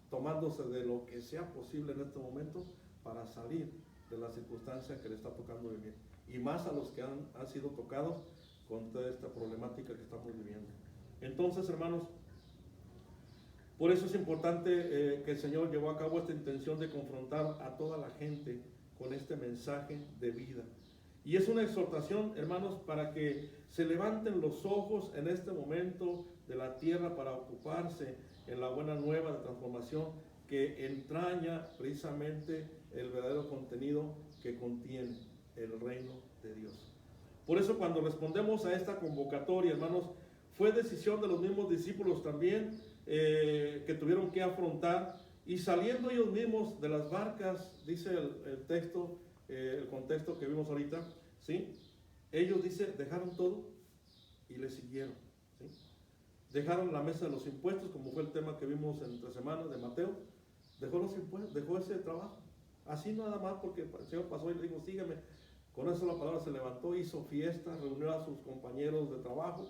C: tomándose de lo que sea posible en este momento para salir de la circunstancia que le está tocando vivir. Y más a los que han sido tocados con toda esta problemática que estamos viviendo. Entonces, hermanos, por eso es importante que el Señor llevó a cabo esta intención de confrontar a toda la gente con este mensaje de vida. Y es una exhortación, hermanos, para que se levanten los ojos en este momento de la tierra para ocuparse en la buena nueva de transformación que entraña precisamente el verdadero contenido que contiene el reino de Dios. Por eso, cuando respondemos a esta convocatoria, hermanos, fue decisión de los mismos discípulos también que tuvieron que afrontar, y saliendo ellos mismos de las barcas, dice el texto, el contexto que vimos ahorita, ¿sí?, ellos, dice, dejaron todo y le siguieron, ¿sí? Dejaron la mesa de los impuestos, como fue el tema que vimos entre semanas de Mateo. Dejó los impuestos, dejó ese trabajo, así nada más, porque el Señor pasó y le dijo: sígueme. Con eso la palabra se levantó, hizo fiesta, reunió a sus compañeros de trabajo,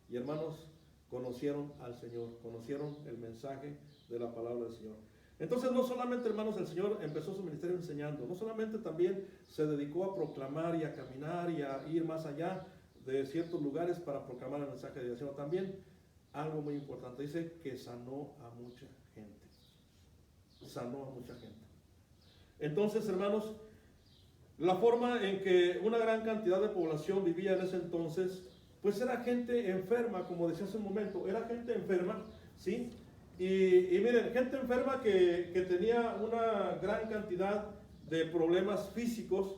C: y, hermanos, conocieron al Señor, conocieron el mensaje de la palabra del Señor. Entonces, no solamente, hermanos, el Señor empezó su ministerio enseñando, no solamente también se dedicó a proclamar y a caminar y a ir más allá de ciertos lugares para proclamar el mensaje de Dios, sino también algo muy importante, dice que sanó a mucha gente. Sanó a mucha gente. Entonces, hermanos, la forma en que una gran cantidad de población vivía en ese entonces, pues era gente enferma, como decía hace un momento, era gente enferma, ¿sí? Y miren, gente enferma que tenía una gran cantidad de problemas físicos.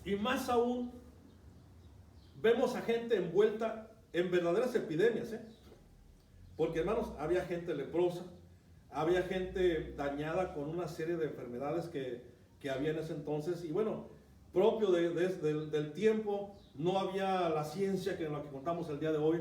C: Y más aún, vemos a gente envuelta en verdaderas epidemias, Porque hermanos, había gente leprosa, había gente dañada con una serie de enfermedades que había en ese entonces. Y bueno, propio del tiempo, no había la ciencia que en la que contamos el día de hoy,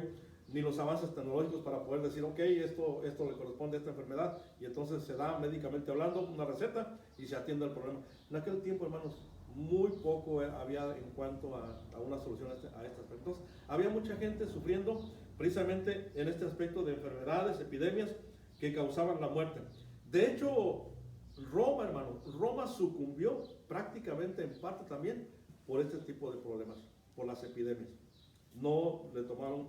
C: ni los avances tecnológicos para poder decir, ok, esto le corresponde a esta enfermedad, y entonces se da médicamente hablando una receta y se atiende el problema. En aquel tiempo, hermanos, muy poco había en cuanto a una solución a este aspecto. Entonces, había mucha gente sufriendo precisamente en este aspecto de enfermedades, epidemias que causaban la muerte. De hecho, Roma, hermano, Roma sucumbió prácticamente en parte también por este tipo de problemas, por las epidemias. No le tomaron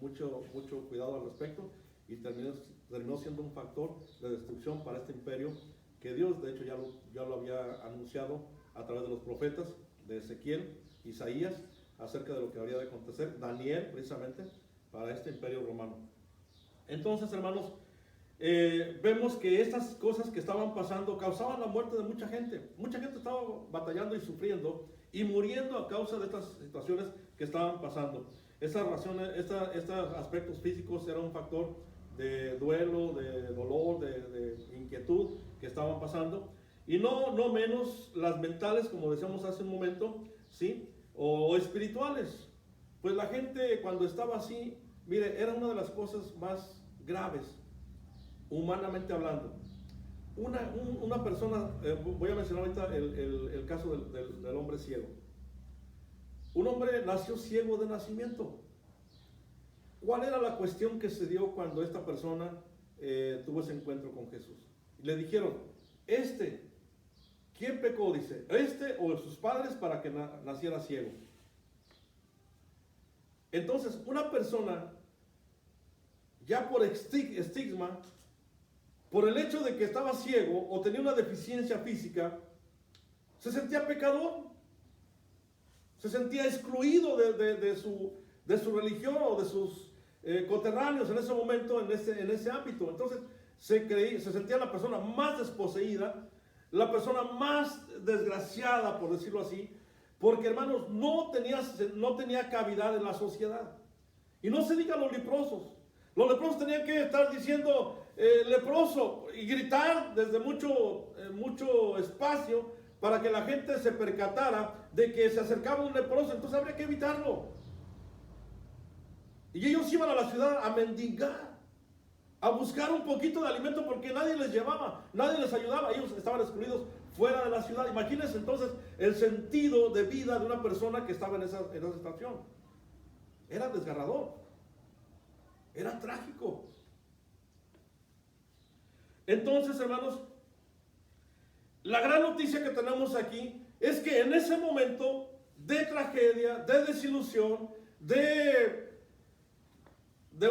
C: mucho cuidado al respecto y terminó siendo un factor de destrucción para este imperio que Dios, de hecho, ya lo había anunciado a través de los profetas de Ezequiel, Isaías, acerca de lo que habría de acontecer, Daniel, precisamente, para este imperio romano. Entonces, hermanos, vemos que estas cosas que estaban pasando causaban la muerte de mucha gente. Mucha gente estaba batallando y sufriendo y muriendo a causa de estas situaciones que estaban pasando. Estos aspectos físicos eran un factor de duelo, de dolor, de inquietud que estaban pasando. Y no menos las mentales, como decíamos hace un momento, ¿sí? O espirituales. Pues la gente cuando estaba así, mire, era una de las cosas más graves, humanamente hablando. Una persona, voy a mencionar ahorita el caso del hombre ciego. Un hombre nació ciego de nacimiento. ¿Cuál era la cuestión que se dio cuando esta persona tuvo ese encuentro con Jesús? Le dijeron, ¿quién pecó? Dice, o sus padres para que naciera ciego. Entonces, una persona, ya por estigma, por el hecho de que estaba ciego o tenía una deficiencia física, se sentía pecador, se sentía excluido de su religión o de sus coterráneos en ese momento, en ese ámbito. Entonces se sentía la persona más desposeída, la persona más desgraciada, por decirlo así, porque, hermanos, no tenía cavidad en la sociedad. Y no se diga los leprosos. Los leprosos tenían que estar diciendo leproso y gritar desde mucho espacio para que la gente se percatara de que se acercaba un leproso. Entonces habría que evitarlo. Y ellos iban a la ciudad a mendigar, a buscar un poquito de alimento porque nadie les llevaba, nadie les ayudaba. Ellos estaban excluidos fuera de la ciudad. Imagínense entonces el sentido de vida de una persona que estaba en esa situación. Era desgarrador, era trágico. Entonces, hermanos, la gran noticia que tenemos aquí es que en ese momento de tragedia, de desilusión, de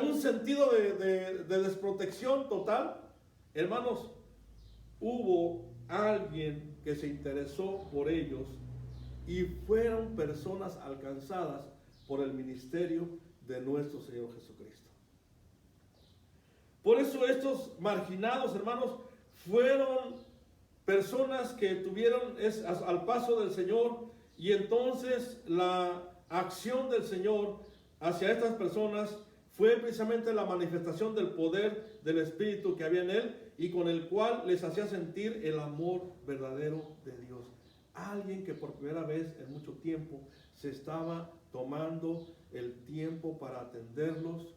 C: un sentido de desprotección total, hermanos, hubo alguien que se interesó por ellos y fueron personas alcanzadas por el ministerio de nuestro Señor Jesucristo. Por eso estos marginados, hermanos, fueron personas que tuvieron al paso del Señor, y entonces la acción del Señor hacia estas personas fue precisamente la manifestación del poder del Espíritu que había en él y con el cual les hacía sentir el amor verdadero de Dios. Alguien que por primera vez en mucho tiempo se estaba tomando el tiempo para atenderlos,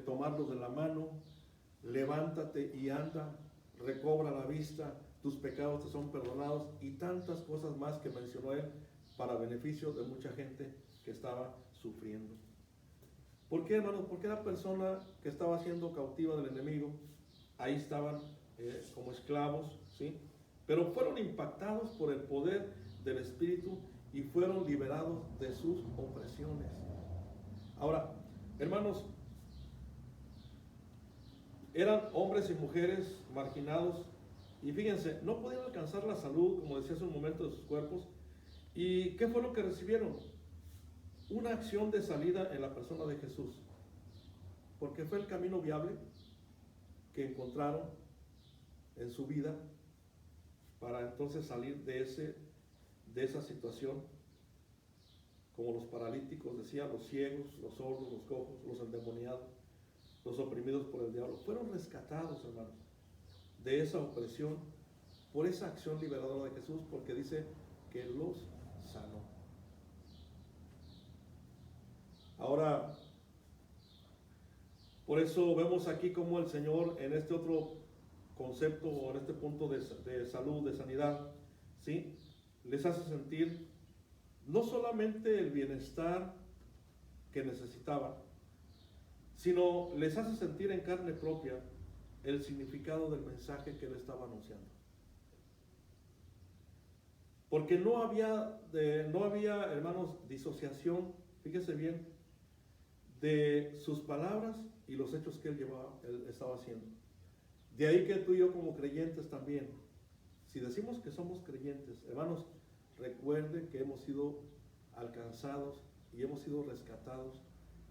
C: tomarlos de la mano, levántate y anda, recobra la vista, tus pecados te son perdonados, y tantas cosas más que mencionó él para beneficio de mucha gente que estaba sufriendo. ¿Por qué, hermanos? Porque la persona que estaba siendo cautiva del enemigo, ahí estaban como esclavos, ¿sí? Pero fueron impactados por el poder del Espíritu y fueron liberados de sus opresiones. Ahora, hermanos, eran hombres y mujeres marginados, y fíjense, no podían alcanzar la salud, como decía hace un momento, de sus cuerpos. ¿Y qué fue lo que recibieron? Una acción de salida en la persona de Jesús, porque fue el camino viable que encontraron en su vida para entonces salir de esa situación, como los paralíticos, decía, los ciegos, los sordos, los cojos, los endemoniados. los oprimidos por el diablo. Fueron rescatados, hermanos, de esa opresión por esa acción liberadora de Jesús, porque dice que los sanó. Ahora, por eso vemos aquí como el Señor en este otro concepto o en este punto de salud, de sanidad, ¿sí?, les hace sentir no solamente el bienestar que necesitaban, sino les hace sentir en carne propia el significado del mensaje que él estaba anunciando. Porque no había, hermanos, disociación, fíjese bien, de sus palabras y los hechos que él estaba haciendo. De ahí que tú y yo como creyentes también, si decimos que somos creyentes, hermanos, recuerden que hemos sido alcanzados y hemos sido rescatados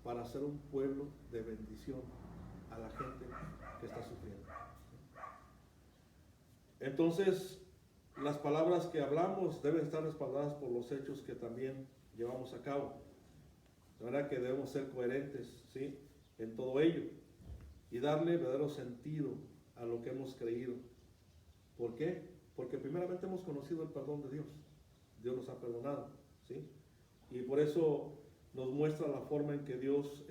C: para ser un pueblo de bendición a la gente que está sufriendo. Entonces, las palabras que hablamos deben estar respaldadas por los hechos que también llevamos a cabo. De verdad que debemos ser coherentes, ¿sí?, en todo ello y darle verdadero sentido a lo que hemos creído. ¿Por qué? Porque primeramente hemos conocido el perdón de Dios. Dios nos ha perdonado, ¿sí? Y por eso nos muestra la forma en que Dios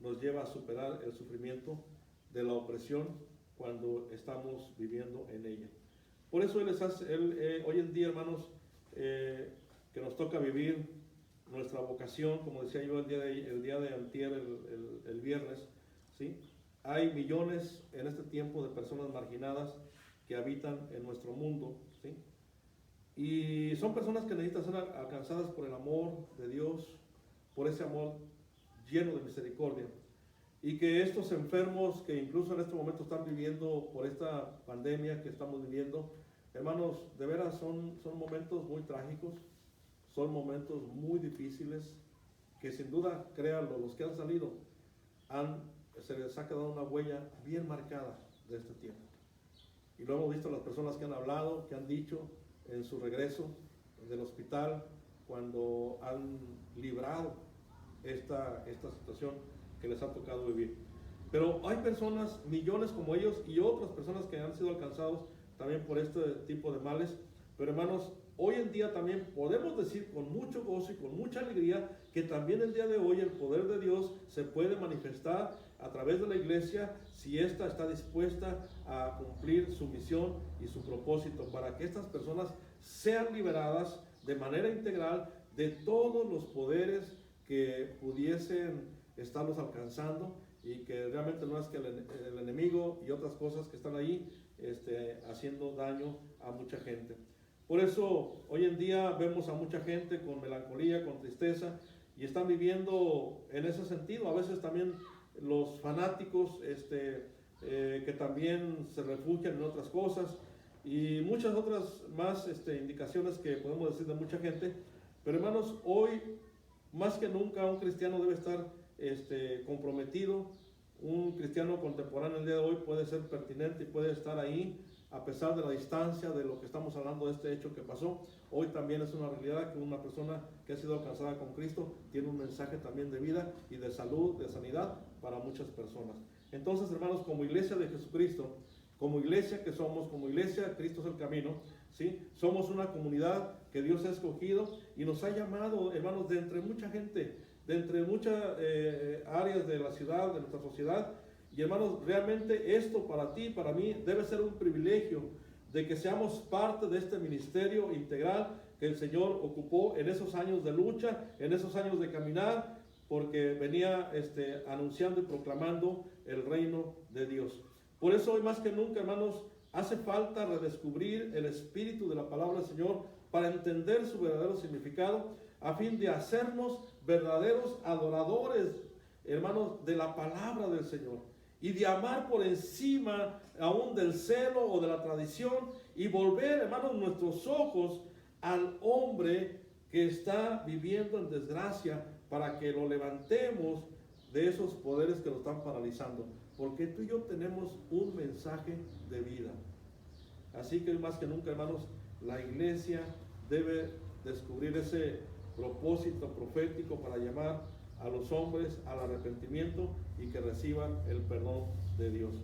C: nos lleva a superar el sufrimiento de la opresión cuando estamos viviendo en ella. Por eso hoy en día, hermanos, que nos toca vivir nuestra vocación, como decía yo el día de antier, el viernes, ¿sí? Hay millones en este tiempo de personas marginadas que habitan en nuestro mundo, ¿sí? Y son personas que necesitan ser alcanzadas por el amor de Dios, por ese amor lleno de misericordia. Y que estos enfermos que incluso en este momento están viviendo por esta pandemia que estamos viviendo, hermanos, de veras son momentos muy trágicos, son momentos muy difíciles, que sin duda, créanlo, los que han salido, se les ha quedado una huella bien marcada de este tiempo. Y lo hemos visto las personas que han hablado, que han dicho en su regreso del hospital, cuando han librado esta situación que les ha tocado vivir. Pero hay personas, millones como ellos, y otras personas que han sido alcanzados también por este tipo de males. Pero hermanos, hoy en día también podemos decir con mucho gozo y con mucha alegría que también el día de hoy el poder de Dios se puede manifestar a través de la iglesia si ésta está dispuesta a cumplir su misión y su propósito, para que estas personas sean liberadas de manera integral de todos los poderes que pudiesen estarlos alcanzando, y que realmente no es que el enemigo y otras cosas que están ahí haciendo daño a mucha gente. Por eso hoy en día vemos a mucha gente con melancolía, con tristeza, y están viviendo en ese sentido. A veces también los fanáticos que también se refugian en otras cosas y muchas otras más indicaciones que podemos decir de mucha gente. Pero hermanos, hoy más que nunca un cristiano debe estar comprometido. Un cristiano contemporáneo el día de hoy puede ser pertinente y puede estar ahí a pesar de la distancia de lo que estamos hablando de este hecho que pasó. Hoy también es una realidad que una persona que ha sido alcanzada con Cristo tiene un mensaje también de vida y de salud, de sanidad para muchas personas. Entonces, hermanos, como iglesia de Jesucristo, como iglesia que somos, como iglesia Cristo es el camino, ¿sí? Somos una comunidad que Dios ha escogido y nos ha llamado, hermanos, de entre mucha gente, de entre muchas áreas de la ciudad, de nuestra sociedad. Y hermanos, realmente esto para ti, para mí, debe ser un privilegio de que seamos parte de este ministerio integral que el Señor ocupó en esos años de lucha, en esos años de caminar, porque venía anunciando y proclamando el reino de Dios. Por eso hoy más que nunca, hermanos, hace falta redescubrir el espíritu de la palabra del Señor para entender su verdadero significado, a fin de hacernos verdaderos adoradores, hermanos, de la palabra del Señor, y de amar por encima aún del celo o de la tradición, y volver, hermanos, nuestros ojos al hombre que está viviendo en desgracia, para que lo levantemos de esos poderes que lo están paralizando, porque tú y yo tenemos un mensaje de vida. Así que hoy más que nunca, hermanos, la iglesia debe descubrir ese propósito profético para llamar a los hombres al arrepentimiento y que reciban el perdón de Dios.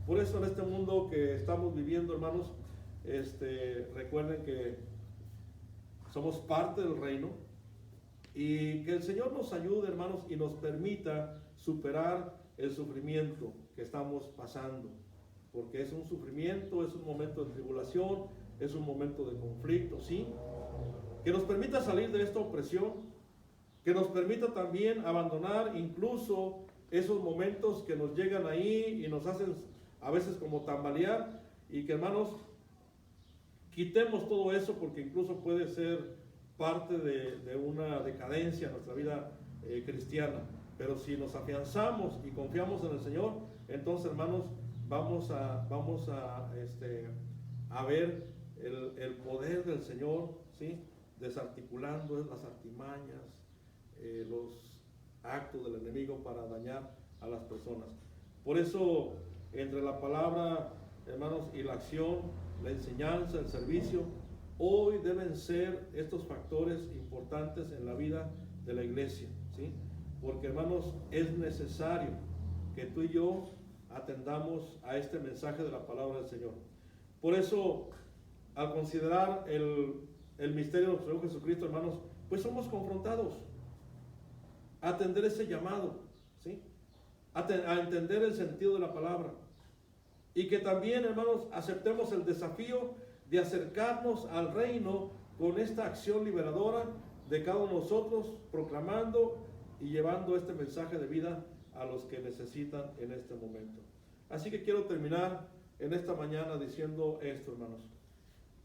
C: Por eso en este mundo que estamos viviendo, hermanos, recuerden que somos parte del reino y que el Señor nos ayude, hermanos, y nos permita superar el sufrimiento que estamos pasando, porque es un sufrimiento, es un momento de tribulación, es un momento de conflicto, ¿sí? Que nos permita salir de esta opresión, que nos permita también abandonar incluso esos momentos que nos llegan ahí y nos hacen a veces como tambalear, y que, hermanos, quitemos todo eso, porque incluso puede ser parte de una decadencia en nuestra vida cristiana. Pero si nos afianzamos y confiamos en el Señor, entonces, hermanos, vamos a ver el poder del Señor, ¿sí? Desarticulando las artimañas, los actos del enemigo para dañar a las personas. Por eso, entre la palabra, hermanos, y la acción, la enseñanza, el servicio, hoy deben ser estos factores importantes en la vida de la iglesia, ¿sí? Porque, hermanos, es necesario que tú y yo atendamos a este mensaje de la palabra del Señor. Por eso, al considerar el misterio de nuestro Señor Jesucristo, hermanos, pues somos confrontados a atender ese llamado, ¿sí? A entender el sentido de la palabra. Y que también, hermanos, aceptemos el desafío de acercarnos al reino con esta acción liberadora de cada uno de nosotros, proclamando y llevando este mensaje de vida a los que necesitan en este momento. Así que quiero terminar en esta mañana diciendo esto, hermanos.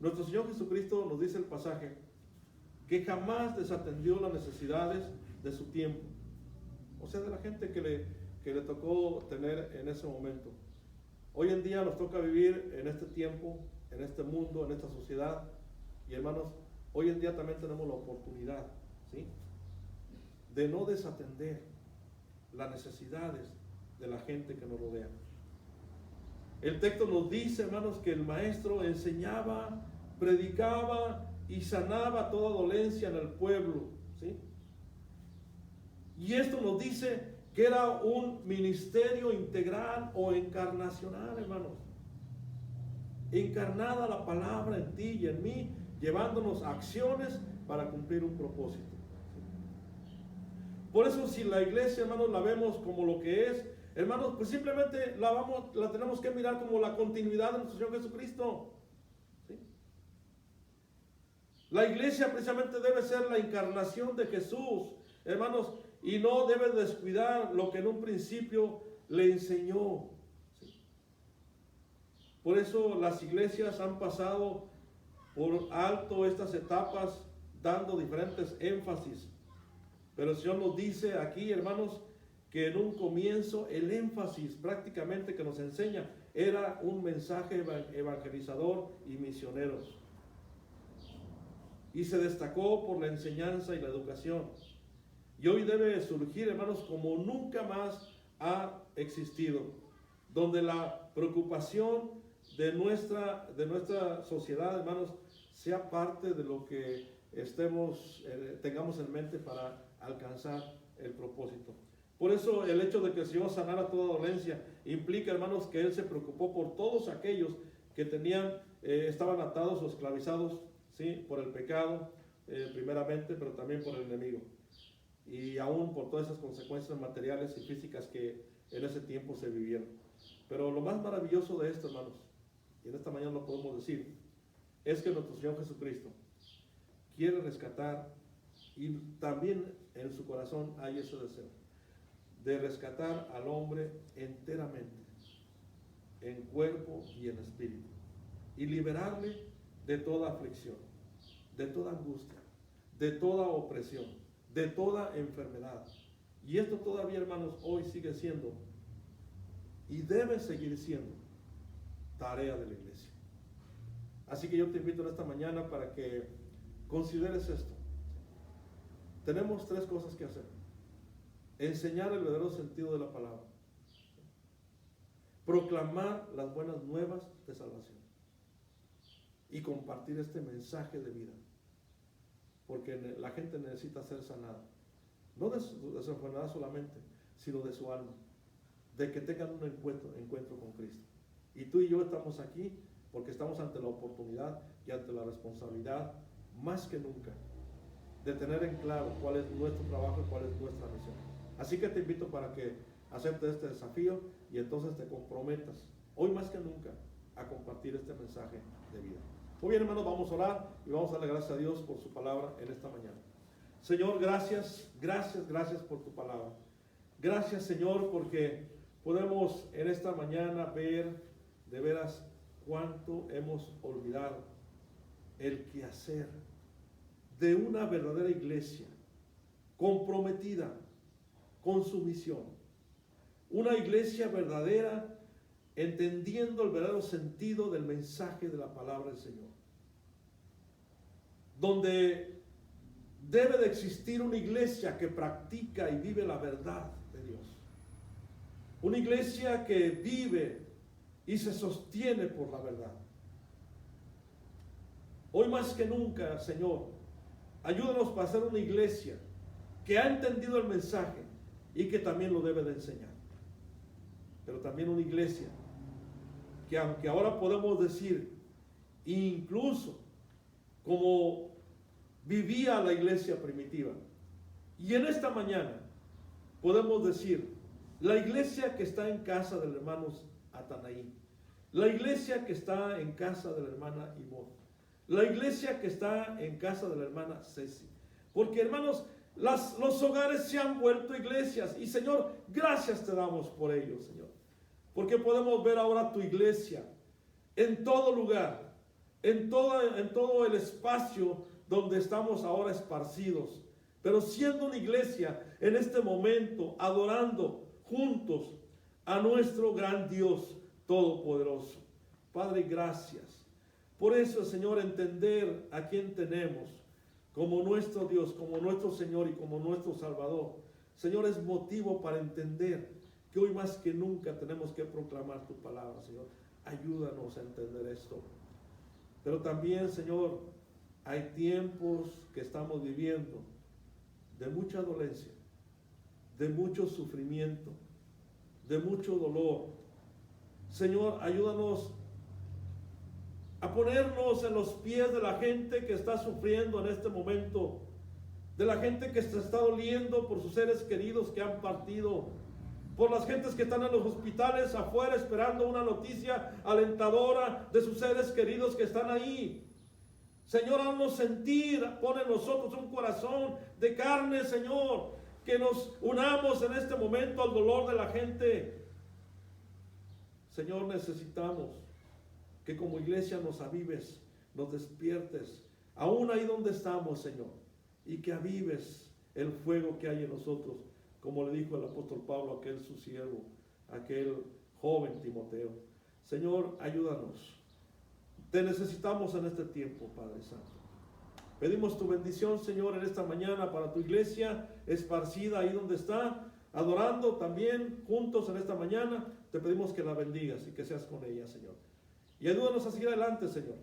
C: Nuestro Señor Jesucristo nos dice el pasaje que jamás desatendió las necesidades de su tiempo, o sea, de la gente que le tocó tener en ese momento. Hoy en día nos toca vivir en este tiempo, en este mundo, en esta sociedad, y, hermanos, hoy en día también tenemos la oportunidad, ¿sí?, de no desatender las necesidades de la gente que nos rodea. El texto nos dice, hermanos, que el maestro enseñaba, predicaba y sanaba toda dolencia en el pueblo, ¿sí? Y esto nos dice que era un ministerio integral o encarnacional, hermanos. Encarnada la palabra en ti y en mí, llevándonos a acciones para cumplir un propósito. Por eso, si la iglesia, hermanos, la vemos como lo que es, hermanos, pues simplemente la tenemos que mirar como la continuidad de nuestro Señor Jesucristo, ¿sí? La iglesia precisamente debe ser la encarnación de Jesús, hermanos, y no debe descuidar lo que en un principio le enseñó, ¿sí? Por eso las iglesias han pasado por alto estas etapas, dando diferentes énfasis. Pero el Señor nos dice aquí, hermanos, que en un comienzo el énfasis prácticamente que nos enseña era un mensaje evangelizador y misionero. Y se destacó por la enseñanza y la educación. Y hoy debe surgir, hermanos, como nunca más ha existido, donde la preocupación de nuestra sociedad, hermanos, sea parte de lo que tengamos en mente para alcanzar el propósito. Por eso el hecho de que el Señor sanara toda dolencia implica, hermanos, que Él se preocupó por todos aquellos que estaban atados o esclavizados, ¿sí?, por el pecado, primeramente, pero también por el enemigo. Y aún por todas esas consecuencias materiales y físicas que en ese tiempo se vivieron. Pero lo más maravilloso de esto, hermanos, y en esta mañana lo podemos decir, es que nuestro Señor Jesucristo quiere rescatar, y también en su corazón hay ese deseo, de rescatar al hombre enteramente, en cuerpo y en espíritu, y liberarle de toda aflicción, de toda angustia, de toda opresión, de toda enfermedad. Y esto todavía, hermanos, hoy sigue siendo y debe seguir siendo tarea de la iglesia. Así que yo te invito en esta mañana para que consideres esto. Tenemos tres cosas que hacer: enseñar el verdadero sentido de la palabra, proclamar las buenas nuevas de salvación y compartir este mensaje de vida, porque la gente necesita ser sanada. no de su enfermedad solamente, sino de su alma, de que tengan un encuentro con Cristo. Y tú y yo estamos aquí porque estamos ante la oportunidad y ante la responsabilidad, más que nunca, de tener en claro cuál es nuestro trabajo y cuál es nuestra misión. Así que te invito para que aceptes este desafío y entonces te comprometas, hoy más que nunca, a compartir este mensaje de vida. Muy bien, hermanos, vamos a orar y vamos a darle gracias a Dios por su palabra en esta mañana. Señor, gracias por tu palabra. Gracias, Señor, porque podemos en esta mañana ver de veras cuánto hemos olvidado el quehacer de una verdadera iglesia comprometida con su misión. Una iglesia verdadera entendiendo el verdadero sentido del mensaje de la palabra del Señor. Donde debe de existir una iglesia que practica y vive la verdad de Dios. Una iglesia que vive y se sostiene por la verdad. Hoy más que nunca, Señor, ayúdanos para ser una iglesia que ha entendido el mensaje y que también lo debe de enseñar. Pero también una iglesia que, aunque ahora podemos decir, incluso como vivía la iglesia primitiva, y en esta mañana podemos decir, la iglesia que está en casa del hermano Atanaí, la iglesia que está en casa de la hermana Ivonne, la iglesia que está en casa de la hermana Ceci, porque hermanos, los hogares se han vuelto iglesias, y Señor, gracias te damos por ello, Señor, porque podemos ver ahora tu iglesia en todo lugar, en todo el espacio donde estamos ahora esparcidos, pero siendo una iglesia en este momento, adorando juntos a nuestro gran Dios todopoderoso. Padre, gracias. Por eso, Señor, entender a quién tenemos como nuestro Dios, como nuestro Señor y como nuestro Salvador, Señor, es motivo para entender que hoy más que nunca tenemos que proclamar tu palabra, Señor. Ayúdanos a entender esto. Pero también, Señor, hay tiempos que estamos viviendo de mucha dolencia, de mucho sufrimiento, de mucho dolor. Señor, ayúdanos a ponernos en los pies de la gente que está sufriendo en este momento, de la gente que se está doliendo por sus seres queridos que han partido, por las gentes que están en los hospitales afuera esperando una noticia alentadora de sus seres queridos que están ahí. Señor, haznos sentir, pon en nosotros un corazón de carne, Señor, que nos unamos en este momento al dolor de la gente. Señor, necesitamos que como iglesia nos avives, nos despiertes, aún ahí donde estamos, Señor, y que avives el fuego que hay en nosotros, como le dijo el apóstol Pablo a aquel su siervo, aquel joven Timoteo. Señor, ayúdanos. Te necesitamos en este tiempo, Padre Santo. Pedimos tu bendición, Señor, en esta mañana para tu iglesia esparcida ahí donde está, adorando también juntos en esta mañana. Te pedimos que la bendigas y que seas con ella, Señor. Y ayúdanos a seguir adelante, Señor.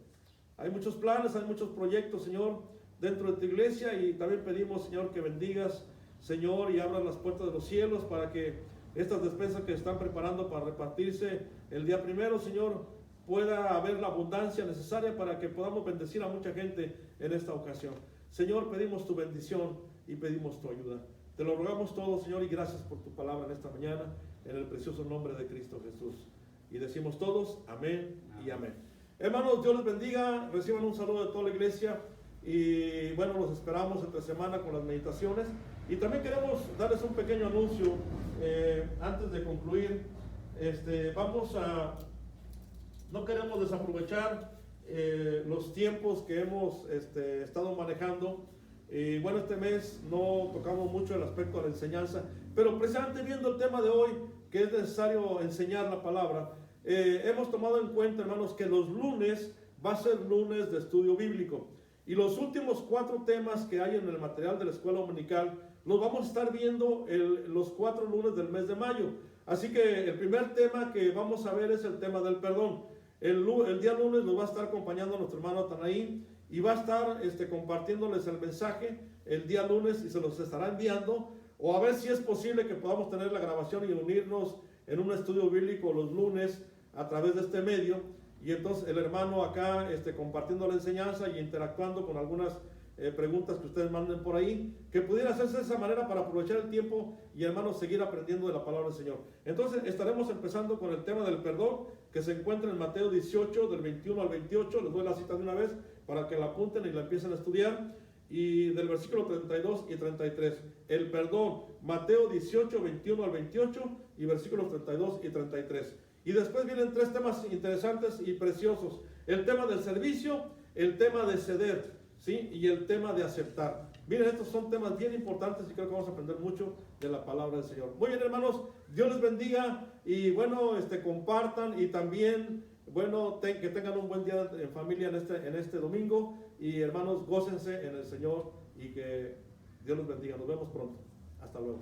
C: Hay muchos planes, hay muchos proyectos, Señor, dentro de tu iglesia, y también pedimos, Señor, que bendigas, Señor, y abras las puertas de los cielos para que estas despensas que están preparando para repartirse el día primero, Señor, pueda haber la abundancia necesaria para que podamos bendecir a mucha gente en esta ocasión. Señor, pedimos tu bendición y pedimos tu ayuda. Te lo rogamos todo, Señor, y gracias por tu palabra en esta mañana, en el precioso nombre de Cristo Jesús. Y decimos todos, amén y amén. Hermanos, Dios les bendiga, reciban un saludo de toda la iglesia, y bueno, los esperamos entre semana con las meditaciones. Y también queremos darles un pequeño anuncio antes de concluir. No queremos desaprovechar los tiempos que hemos estado manejando. Bueno, este mes no tocamos mucho el aspecto de la enseñanza, pero precisamente viendo el tema de hoy, que es necesario enseñar la palabra, hemos tomado en cuenta, hermanos, que los lunes va a ser lunes de estudio bíblico. Y los últimos 4 temas que hay en el material de la escuela dominical los vamos a estar viendo los 4 lunes del mes de mayo. Así que el primer tema que vamos a ver es el tema del perdón. El día lunes nos va a estar acompañando nuestro hermano Atanaí y va a estar compartiéndoles el mensaje el día lunes, y se los estará enviando o a ver si es posible que podamos tener la grabación y unirnos en un estudio bíblico los lunes a través de este medio, y entonces el hermano acá compartiendo la enseñanza y interactuando con algunas preguntas que ustedes manden por ahí, que pudiera hacerse de esa manera para aprovechar el tiempo y hermanos seguir aprendiendo de la palabra del Señor. Entonces estaremos empezando con el tema del perdón, que se encuentra en Mateo 18 del 21 al 28. Les doy la cita de una vez para que la apunten y la empiecen a estudiar, y del versículo 32 y 33, el perdón, Mateo 18, 21 al 28 y versículos 32 y 33. Y después vienen tres temas interesantes y preciosos: el tema del servicio, el tema de ceder, ¿sí? Y el tema de aceptar. Miren, estos son temas bien importantes y creo que vamos a aprender mucho de la palabra del Señor. Muy bien, hermanos, Dios les bendiga, y bueno, compartan, y también, bueno, que tengan un buen día en familia en este domingo, y hermanos, gócense en el Señor, y que Dios los bendiga. Nos vemos pronto. Hasta luego.